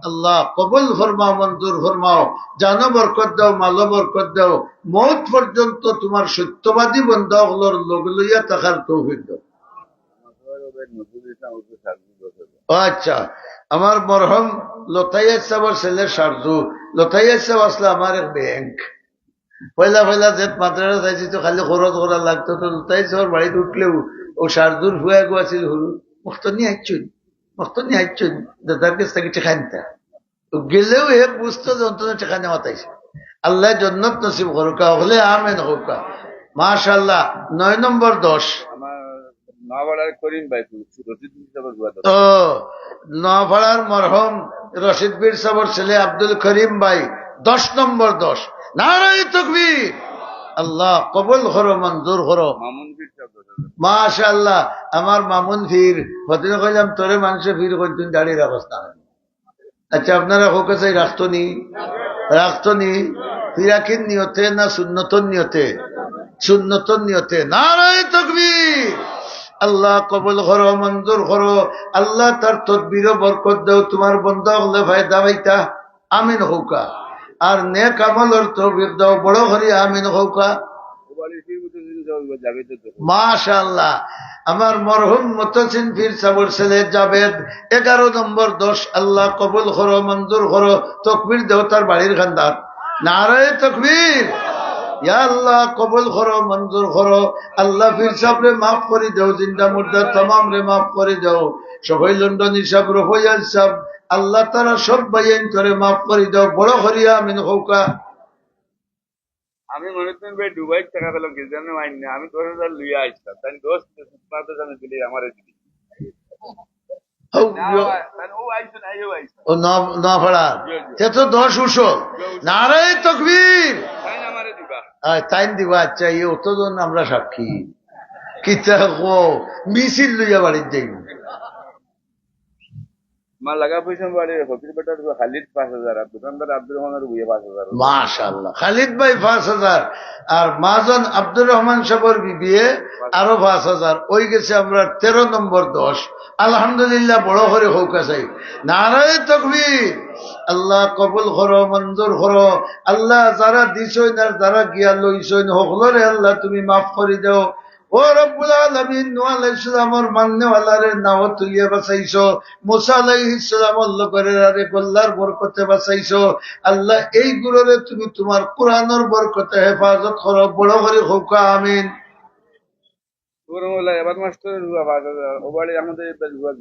আল্লাহ কবুল ফরমাও, মঞ্জুর ফরমাও। জানো বরকত দাও, মালো বরকত দাও। মৌত পর্যন্ত তোমার সত্যবাদী বন্দাগুলোর লগ লইয়া থাকার তৌফিক দাও। আচ্ছা। আমার মরহম লতাইয়া সাহেবের ছেলের সারজু লতাইয়া সাহেব আসলে আমার এক ব্যাংক পয়লা পয়লা যে মাদ্রাসা চাইছি তো খালি খরচ করা লাগতো। তো লতাই সাহেবের বাড়িতে উঠলেও ও সারজুর ফুয়া গো আছিল হরু মক্তনি হাইচুন দাদার কাছ থেকে টেকা নিতা গেলেও হে বুঝতো যন্ত্রণা টেকা নেওয়া তাইছে। আল্লাহ জন্নত নসিব করুকা হলে আমেন হোকা। মাশাআল্লাহ। 9 নম্বর 10 আমার নওয়াপাড়ার করিম ভাই রশিদ সাহেবের বুয়া ও নওয়াপাড়ার মরহুম রশিদ পীর সাহেবের ছেলে আব্দুল করিম ভাই 10 নম্বর 10। নারায়ে তাকবীর। আল্লাহ কবুল করো, মঞ্জুর করো। মামুন পীর সাহেব মাশাআল্লাহ। আমার মামুন ফির হতে কইলাম তোরে মানুষে ফির কইতুন দাঁড়িয়ে অবস্থা। আচ্ছা আপনারা হোক চাই রাখতো নি ফিরাকিন নিয়তে না সুন্নতন নিয়তে? সুন্নতন নিয়তে। নারায়ে তাকবীর। আল্লাহ কবুল করো, মঞ্জুর করো। আল্লাহ তার তদবিরও বরকত দাও। তোমার বন্ধা হলে ফায়দা পাইতা আমিন হোকা। আর নেক আমলের তৌফিক দাও। বড় করি আমিন হোকা। মাশাআল্লাহ। আমার মরহুম মুতাসিন পীর সাহেবের ছেলে জাবেদ 11 নম্বর 10। আল্লাহ কবুল করো, মঞ্জুর করো। তাকবীর দাও তার বাড়ির খানদার। নারায়ে তাকবীর। ইয়া আল্লাহ কবুল করো, মঞ্জুর করো। আল্লাহ পীর সাহেবরে মাফ করে দাও, জিন্দা মুর্দা তামাম রে মাফ করে দাও। সবাই লন্ডনী সাহেব, রফিয়াল সাহেব, আল্লাহ তারা সব বাইন করে মাফ করে দাও। বড় করিয়া আমিন হৌকা। আমি মনে করেন ভাই দুবাই টাকা পেলাম কি জানো আইন না, আমি 10,000 লইয়া আসতাম, তাই দোষ আমি দিলি আমারে দিলি ও আইসো না, ও আইসো ও না পড়া সে তো 10 উসল। নারায় তকবীর। তাই আমারে দিবা। টাইম দিবা। আচ্ছা এই অতজন আমরা সাক্ষী। কিতা কো মিছিল লইয়া বাড়ির যাই। মা লাগা পয়সা বাড়ি ফকির বেটার খালিদ 5,000, আর দোকানদার আব্দুর রহমানের বুয়ে 5,000। মাশাআল্লাহ। খালিদ ভাই 5,000, আর মাজন আব্দুর রহমান সাহেবের বিবিয়ে আরো 5,000। ওই গেছে আমরা 13 নম্বর 10। আলহামদুলিল্লাহ, বড় করে হৌকা চাই। নারায়ে তাকবীর। আল্লাহ কবুল করো, মঞ্জুর করো। আল্লাহ যারা দিছইন আর যারা গিয়া লইছইন সকলরে আল্লাহ তুমি মাফ করে দাও। ও রব্বুল আলামিন, নূহ আলাইহিস সালামের মাননেওয়ালারে নাও তুলিয়া বাঁচাইছো, মুসা আলাইহিস সালামের লোকেরারে গোল্লার বরকতে বাঁচাইছো। আল্লাহ এই গুলোরে তুমি তোমার কোরআনের বরকতে হেফাজত করো। বড় করে হৌকা আমিন। এবার মাস্টার 5,000, ও বাড়ি আমাদের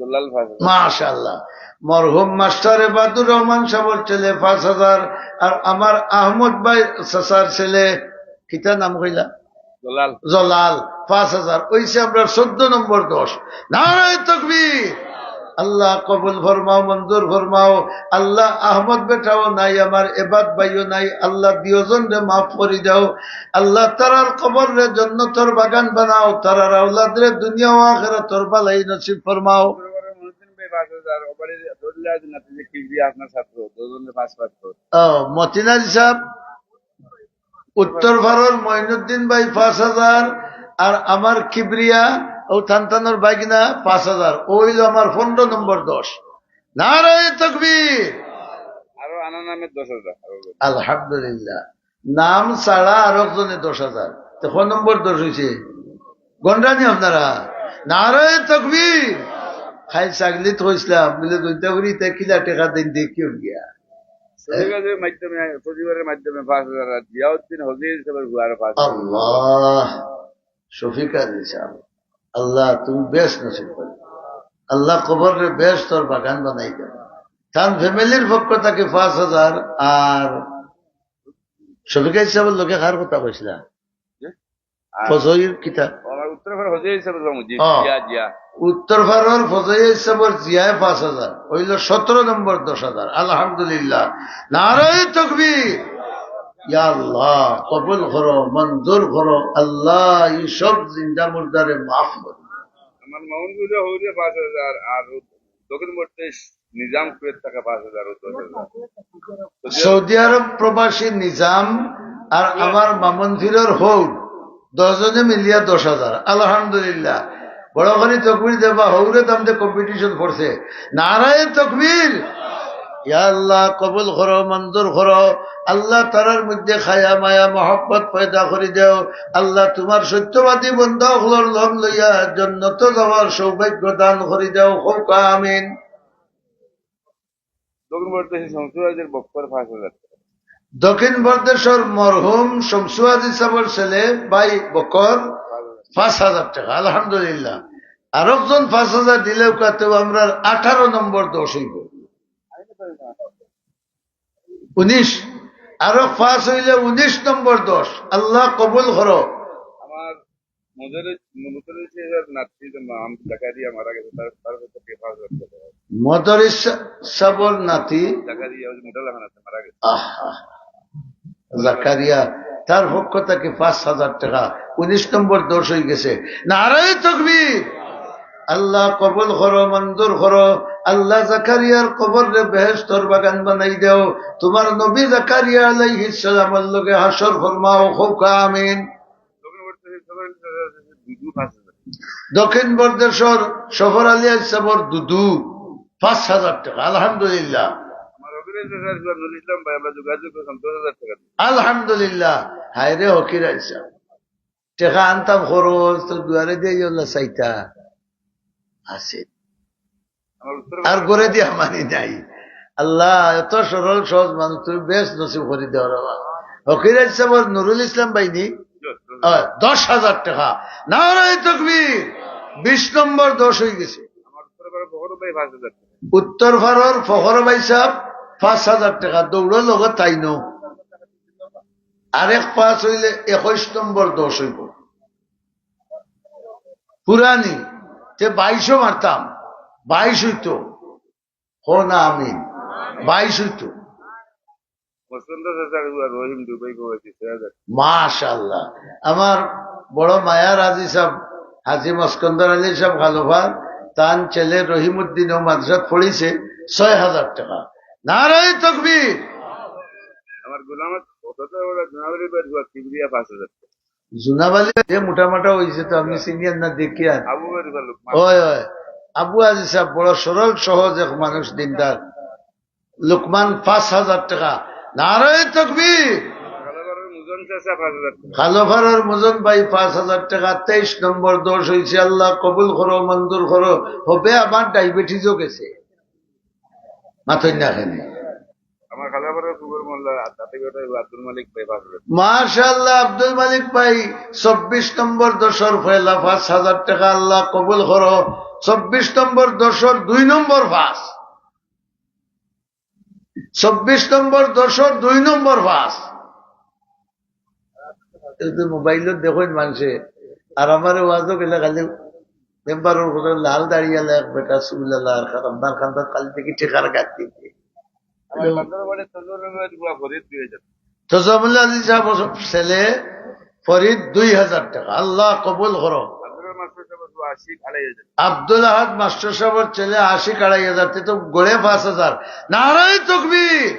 গোল্লাল 5,000। মাশাআল্লাহ। মরহুম মাস্টার এবাদুর রহমান সাহেবের ছেলে 5,000, আর আমার আহমদ ভাই চাচার ছেলে কিতা নাম কইলা গোল্লাল জলাল 5,000। ওইসে আমরা 14 নম্বর 10। নারায়ে তাকবীর। আল্লাহ কবুল ফরমাও, মঞ্জুর ফরমাও। আল্লাহ আহমদ বেটাও নাই, আমার এবাদ ভাইও নাই। আল্লাহ দুজন রে মাফ করে দাও। আল্লাহ তারার কবর রে জান্নাতের বাগান বানাও। তারার আওলাদ রে দুনিয়া ও আখিরাতের বালাই নসিব ফরমাও। মহসিন ভাই 5,000, ও বাড়ি দৌড়লে আজ না তুই কি দিয়ে আপনার ছাত্র দুজনে 5,000। মতিনাজ সাহেব উত্তর ভারত মঈনুদ্দিন ভাই 5,000, আর আমার কিবরিয়া ও থানতানোর বাইগনা 5,000। ওইল আমার 15 নম্বর 10। নারায়ে তাকবীর। আরো আনা নামে 10,000। আলহামদুলিল্লাহ। নাম ছাড়া আর একজনে 10,000, তো নম্বর 10 হয়েছে। গন্ডানি আপনারা। নারায়ে তাকবীর। খাই ছাগলি থইছিলাম বলে দুইটা করি তে কিলা টাকা দিন দেখিও গিয়া। পরিবারের মাধ্যমে 5,000, আর জিয়াউদ্দিন হজির হিসেবে 5,000। আল্লাহ শফিক আলী সাহেব, আল্লাহ তুমি বেশ নসিব করো। আল্লাহ কবর রে বেশ তোর বাগান বানাই দেব। তার ফ্যামিলির পক্ষ থেকে 5,000, আর শফিক আলী সাহেবের লোকে কার কথা কইছিল ফজইর কিতাব আমার উত্তর হজির হিসেবে জিয়া উত্তর ভারত ফজই সাহেবের জিয়ায় 5,000 হইল 17 নম্বর 10,000। আলহামদুলিল্লাহ। নারায়ে তাকবীর। ইয়া আল্লাহ কবুল করো, মঞ্জুর করো। আল্লাহ এই সব জিন্দা মুর্দারে মাফ করো। আমার মাউন গুলো হইলে 5,000, আর দক্ষিণ মধ্যে নিজাম কুয়েত টাকা 5,000 ও 10,000। সৌদি আরব প্রবাসী নিজাম আর আমার মামুন ফিরর হৌদ 10 জনে মিলিয়া 10,000। আলহামদুলিল্লাহ। বড় করে তকবীর দেবা হৌরে তামতে কম্পিটিশন করছে। নারায়ে তাকবীর। ইয়া আল্লাহ কবুল করো, মঞ্জুর করো। আল্লাহ তারার মধ্যে খায়া মায়া মহব্বত পয়দা করে দাও। আল্লাহ তোমার সত্যবাদী বন্ধু হলোর লম লইয়া জান্নাত যাওয়ার সৌভাগ্য দান করে দাও। হৌকা আমিন। দক্ষিণ বর্দেশী সংসদের বক্কর 5,000। দক্ষিণ বর্দেশ্বর মরহুম শমসু আজি সাহেবের ছেলে ভাই বকর 5,000 টাকা। আলহামদুলিল্লাহ। আর একজন 5,000 দিলেও কাতেও আমরা 18 নম্বর 10 হইব। 19 আরো 5 হইলে 19 নম্বর 10। আল্লাহ কবুল করো। আমার নাতি জাকারিয়া মারা গেছে, তার 5,000 টাকা। মদরিস সাবর নাতি জাকারিয়া মোটাল এখন আছে, মারা গেছে। জাকারিয়া তার পক্ষ থেকে 5,000 টাকা। 19 নম্বর 10 হয়ে গেছে। নারায়ে তাকবীর। আল্লাহ কবুল করো, মঞ্জুর করো। আল্লাহ জাকারিয়ার কবর রে বেহেশতের বাগান বানাই দাও। তোমার নবী জাকারিয়া আলাইহিস সালামের লগে হাসর ফরমাও। হৌকা আমিন। দক্ষিণ বর্দেশ্বর সফর আলী সাহেবর দুদু 5,000 টাকা। আলহামদুলিল্লাহ। ইসলাম ভাই আমরা যোগাযোগ করলাম 10,000 টাকা। আলহামদুলিল্লাহ। হায়রে হকির আইসা টাকা আনতাম খরচ তো দুয়ারে দিয়ে চাইতা আছে আর করে দিয়া মানি নাই। আল্লাহ এত সরল সহজ মানুষ তুমি বেশ নসিব করে দেওয়ার। ফকিরাজ সাহেব নুরুল ইসলাম বাইনি 10,000 টাকা। নারায়ে তাকবীর। 20 নম্বর 10 হয়ে গেছে। আমার উপরে বড় বড় ভাই 5,000 টাকা। উত্তর ভারর ফখর ভাই সাহেব 5,000 টাকা দৌড় লগত তাইনো। আরেক 5 হইলে 21 নম্বর 10 হইব। পুরানি তে 22 মারতাম, 22 হইতো। হো না আমিন, 22 হইতো। মুসলমান চাচা রহিম দুবাই কইছে 6,000। মাশাআল্লাহ। আমার বড় মায়ার হাজি সাহেব হাজি মস্কন্দর আলী সাহেব খালোফার তার ছেলে রহিমউদ্দিন ও মাদ্রাসাত পড়িছে 6,000 টাকা। নারায়ে তাকবীর। আমার গোলামত কত ওরা জুনাবরি বের হওয়া কিবরিয়া 5,000 টাকা। জুনাবালি যে মোটামোটা হয়েছে তো আপনি সিনিয়র না দেখি আর আবু বের ভালো ওই ওই আবু আজি সাহেব বড় সরল সহজ এক মানুষ দিনদার। লুকমান 5,000 টাকা। নারায়ে তাকবীর। কালাবারের মুজন চাচা 5,000 টাকা। খালোফারের মজন ভাই 5,000 টাকা। 23 নম্বর 10 হয়েছে। আল্লাহ কবুল করো, মঞ্জুর করো। হবে আমার ডায়াবেটিসও গেছে মাথা না খেলে। আমার কালাবারের কুবর মোল্লা তাতে বেটা আব্দুল মালিক ভাই 5,000 টাকা। মাশাআল্লাহ আব্দুল মালিক ভাই 24 নম্বর 10 পয়লা 5,000 টাকা। আল্লাহ কবুল করো। 24 নম্বর 10 2 নম্বর 5। 24 নম্বর 10 2 নম্বর 5। মোবাইলত দেখুন মানুষে আর আমার ওয়াজও গেলে খালি মেম্বারের উপরে লাল দাঁড়িয়ে এক বেটা সুবিল্লাহ আর খাতার খান্দার কালি থেকে ঠেকার গাছ দিতে আমার বান্দর বাড়ি তজরুলের বুয়া ফরিদ 2,000 টাকা। তোজামুল্লাহ আলী সাহেব ছেলে ফরিদ 2,000 টাকা। আল্লাহ কবুল করো। আব্দুল মাসুদ সাহেব 80 2,500 টাকা। আব্দুল আহাদ মাস্টার সাহেবের ছেলে 80 2,500 তো গড়ে 5,000। নারায়ে তাকবীর।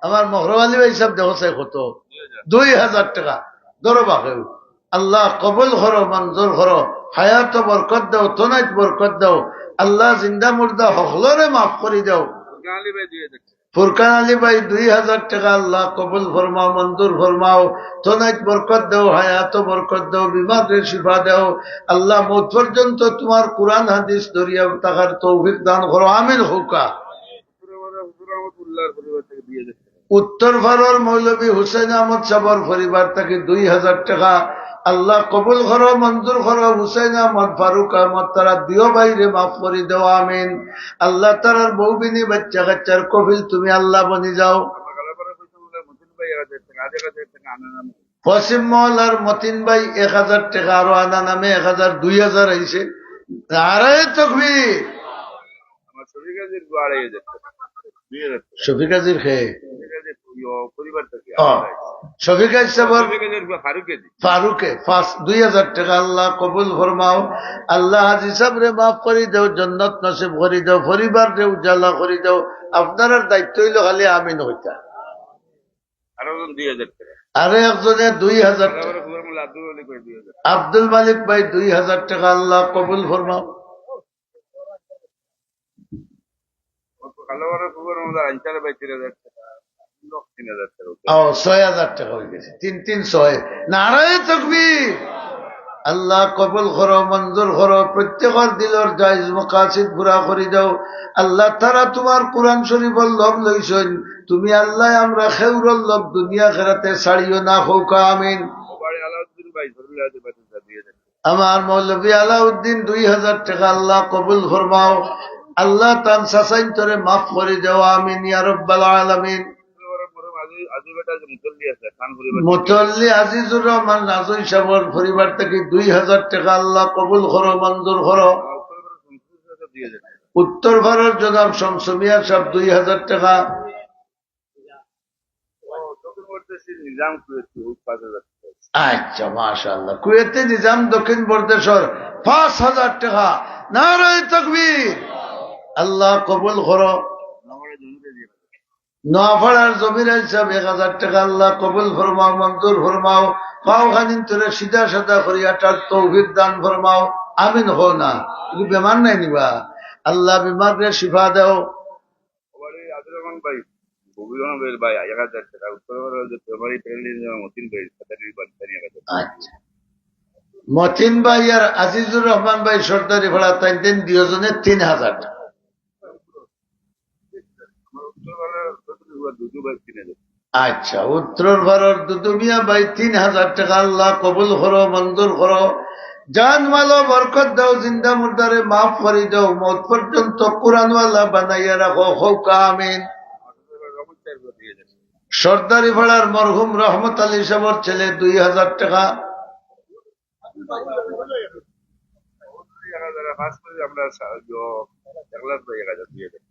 আমার মহরম আলী ভাই সাহেব দেখো চাই কত 2,000 টাকা। ধরো বাকে আল্লাহ কবুল করো, মঞ্জুর করো। হায়াত বরকত দাও, তোনাইত বরকত দাও। আল্লাহ জিন্দা মুর্দা হকলরে মাফ করে দাও। ফুরকান আলী ভাই 2,000 টাকা। ফুরকান আলী ভাই 2,000 টাকা। আল্লাহ কবুল ফরমাও, মঞ্জুর ফরমাও। তোনাইত বরকত দাও, হায়াত বরকত দাও, বিমারের শিফা দাও। আল্লাহ মৌত পর্যন্ত তোমার কোরআন হাদিস দরিয়া তাকার তৌফিক দান করো। আমিন হুকা। হুজুর রহমতুল্লাহর পরিবার থেকে 2,000 টাকা। উত্তর ভারর মৌলবী হুসেন আহমদ সাবর পরিবার থেকে 2,000 টাকা। আল্লাহ কবুল করো, মঞ্জুর করো। হুসেন আহমদ, ফারুক আহমদ তারা দিও বাইরে মাফ করে দেও। আমিন। আল্লাহ তারার বউবিনী বাচ্চা কাচ্চার কফিল তুমি আল্লাহ বনি যাও। আমার কালাবারের পয়সা বলে মতিন ভাই 1,000 টাকা। 1,000 টাকা আনা নাম। পশ্চিম মহলার মতিন ভাই 1,000 টাকা। আরো আনা নামে 1,000 2,000 আইছে। নারায়ে তাকবীর। আমার শফিকাজির 2,500 টাকা। 2,000 টাকা। শফিকাজির খেয়ে শফিকাজির পরিবার থেকে শফিকা সাবর শফিকাজির ফারুকেজি ফারুকে 2,000 টাকা। আল্লাহ কবুল ফরমাও। আল্লাহ হাজি সাবরে মাফ করে দেও, জান্নাত নসিব করে দেও, পরিবার রে উজালা করে দেও। আপনার দায়িত্ব হইল খালি আমিন হইতা। আরো 2,000 টাকা। আরো একজনে 2,000 টাকা। কালাবারের কুবর মোল্লা আব্দুল আলী ভাই 2,000 টাকা। আব্দুল মালিক ভাই 2,000 টাকা। আল্লাহ কবুল ফরমাও। কালাবারের কুবর মোল্লা আনসার ভাই 3,000 টাকা। 3,000 টাকা। 6,000 টাকা হয়ে গেছে। 3,300। নারায়ে তাকবীর। আল্লাহ কবুল করো, মঞ্জুর করো। প্রত্যেকের দিলের জায়েজ মাকাসিদ পুরা করে দাও। আল্লাহ তারা তোমার কোরআন শরীফের লব লইছেন। তুমি আল্লাহ আমরা খেউরর লব দুনিয়া খেরাতে ছাড়িও না হোক। আমিন। বাড়ি আলাউদ্দিন ভাই সরুল আলী ভাই 2,000 টাকা। আমার মৌলভী আলাউদ্দিন 2,000 টাকা। আল্লাহ কবুল ফরমাও। আল্লাহ তান সাসাইন তোরে মাফ করে দাও। আমিন ইয়া রাব্বাল আলামিন। মুতল্লি আজিজুর রহমান রাজই সাহেবের পরিবার থেকে 2,000 টাকা। আল্লাহ কবুল করো, মঞ্জুর করো। উত্তর ভারত জনাব শামসুমিয়া সাহেব 2,000 টাকা। আচ্ছা মাশাআল্লাহ। কুয়েতে নিজাম দক্ষিণ বর্দেশ্বর 5,000 টাকা। নারায়ে তাকবীর। আল্লাহ কবুল করো। নোয়াপাড়ার জমির হিসাব 1,000 টাকা। আল্লাহ কবুল ফরমাও, মঞ্জুর ফরমাও। পাও খানিন তোরে সিধা সাদা করিয়াটার তৌফিক দান ফরমাও। আমিন হো না বেমার নাই নিবা। আল্লাহ বিমারে শিফা দাও। আচ্ছা মতিন ভাই আর আজিজুর রহমান ভাই সর্দারি ভাড়া তাই দিন 2 জনের 3,000 টাকা। আচ্ছা, উত্তর ভারত দুদুমিয়া ভাই 3000 টাকা আল্লাহ কবুল করো, মঞ্জুর করো। জান মালো বরকত দাও, জিন্দা মুর্দারে মাফ করে দাও, মত পর্যন্ত কোরআনওয়ালা বানাইয়া রাখো, হৌকা আমিন। সর্দারি ভাড়ার মরহুম রহমত আলী সাহেবের ছেলে 2000 টাকা।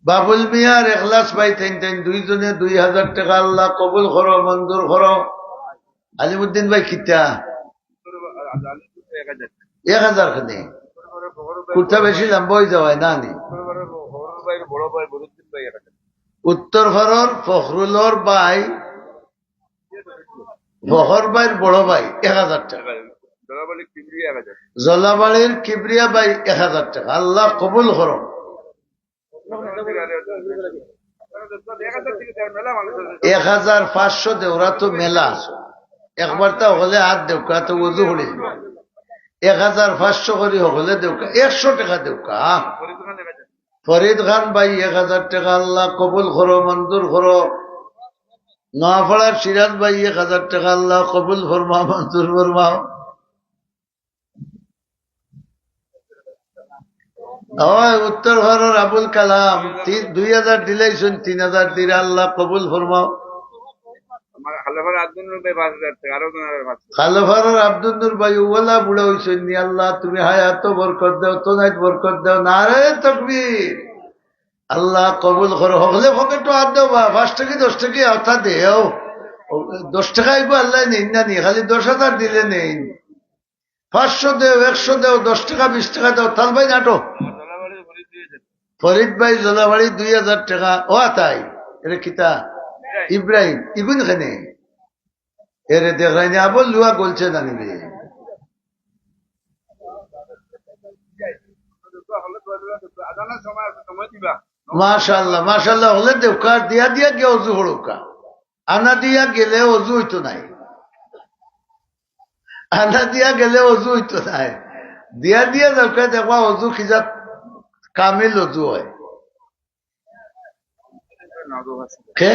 বাবুল মিয়ার এখলাস ভাই তেন দুইজনে 2000 টাকা আল্লাহ কবুল করো, মঞ্জুর করো। আলিমুদ্দিন ভাই কিতা 1000 খানি কুর্তা বেশি লম্বা হয়ে যাওয়ায় না নি। উত্তর ভারত ফখরুলর ভাই, ফখর ভাইয়ের বড় ভাই 1000 টাকা। জলাবাড়ির কিবরিয়া ভাই 1000 টাকা আল্লাহ কবুল করো। 1500 দেওরা তো মেলা আছে, একবার তা হলে হাত দেউকা তো উজু হলে 1500 করে হলে দেউকা 100 টাকা দেউকা। ফরিদ খান ভাই 1000 টাকা আল্লাহ কবুল করো, মঞ্জুর করো। নোয়াপাড়ার সিরাজ ভাই 1000 টাকা আল্লাহ কবুল ফরমাও, মঞ্জুর ফরমাও। উত্তর ভারত আবুল কালাম 2000 দিলেইছেন, 3000 দিলে আল্লাহ কবুল ফরমাও। খালফার আব্দুল নূর ভাই ওলা বুড়া হইছেন নি, আল্লাহ তুমি হায়াত বরকত দাও, তো নাই বরকত দাও, নারে তাকবীর। আল্লাহ কবুল করো। হলে ফকে তো হাত দেও বা 5 টাকা 10 টাকা অর্থা দেও, 10 টাকা আইব আল্লাহ নেই না নি, খালি 10,000 দিলে নেই। 500 দেও, 100 দেও, 10 টাকা 20 টাকা দেও, তাল ভাই নাটো। ফরিদ ভাই জলাবাড়ি 2000 টাকা। ও তাই এরে কিতা ইব্রাহিম ইগুন খানে এরে দেখাই না আবল লুয়া বলছে জানিবে। মাশাআল্লাহ মাশাআল্লাহ, হলে দেউকা দিয়া দিয়া গে অজু হড়ুকা, আনা দিয়া গেলে অজু হইতো নাই, আনা দিয়া গেলে অজু হইতো নাই, দিয়া দিয়া দেউকা দেখবা অজু খিজা কামিল অজু হয়। কে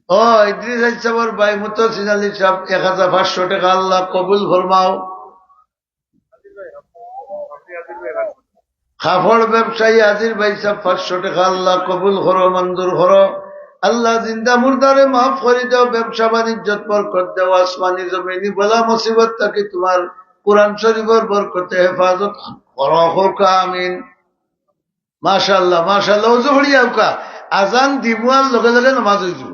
ও ইদ্রিস সাহেবের ভাই মুতসিন আলী সাহেব 1500 টাকা আল্লাহ কবুল ফরমাও। কাপড় ব্যবসায়ী আজির ভাই সাহেব 500 টাকা আল্লাহ কবুল করো, মঞ্জুর করো। আল্লাহ জিন্দা মুর্দারে মাফ করে দাও, ব্যবসা বাণিজ্যত বরকত দাও, আসমানি জমিনি বলা মুসিবত থাকি তোমার কোরআন শরীফের বরকতে হেফাজত করো, হোক আমিন। মাশাআল্লাহ মাশাআল্লাহ, ওযু হড়িয়া হোকা আজান দিমুয়ার লগে লগে নামাজ হইছো।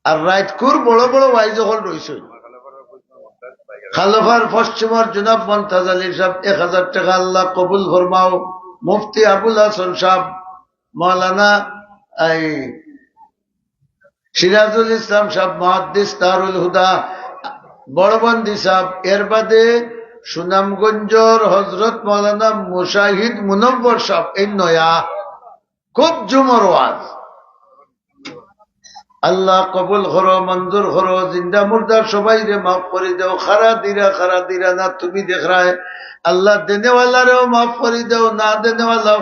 আর রাইতকুর বড় বড় ওয়াইজ হল রইছে। খালফার পশ্চিমর জনাব মমতাজ আলী সাহেব 1000 টাকা আল্লাহ কবুল ফরমাও। মুফতি আবুল হাসান সাহেব, মৌলানা সিরাজুল ইসলাম সাহেব, মুহাদ্দিস দারুল হুদা বড়বন্দি সাহেব, এর বাদে সুনামগঞ্জর হজরত মৌলানা মুশাহিদ মুনব্বর সাহেব, এই নয়া খুব জুমর ওয়াজ। আল্লাহ কবুল করো, মঞ্জুর করো। জিন্দা মুর্দা সবাই রে মাফ করে দাও, খারা দিরা না তুমি দেখ রায়। আল্লাহ দেনেওয়ালারেও মাফ করে দাও, না দেনেওয়ালা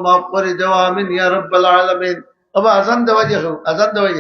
মাফ করে দাও, আমিন ইয়া রাব্বাল আলামিন। আবার আজান দেওয়া যাও, আজান দেওয়া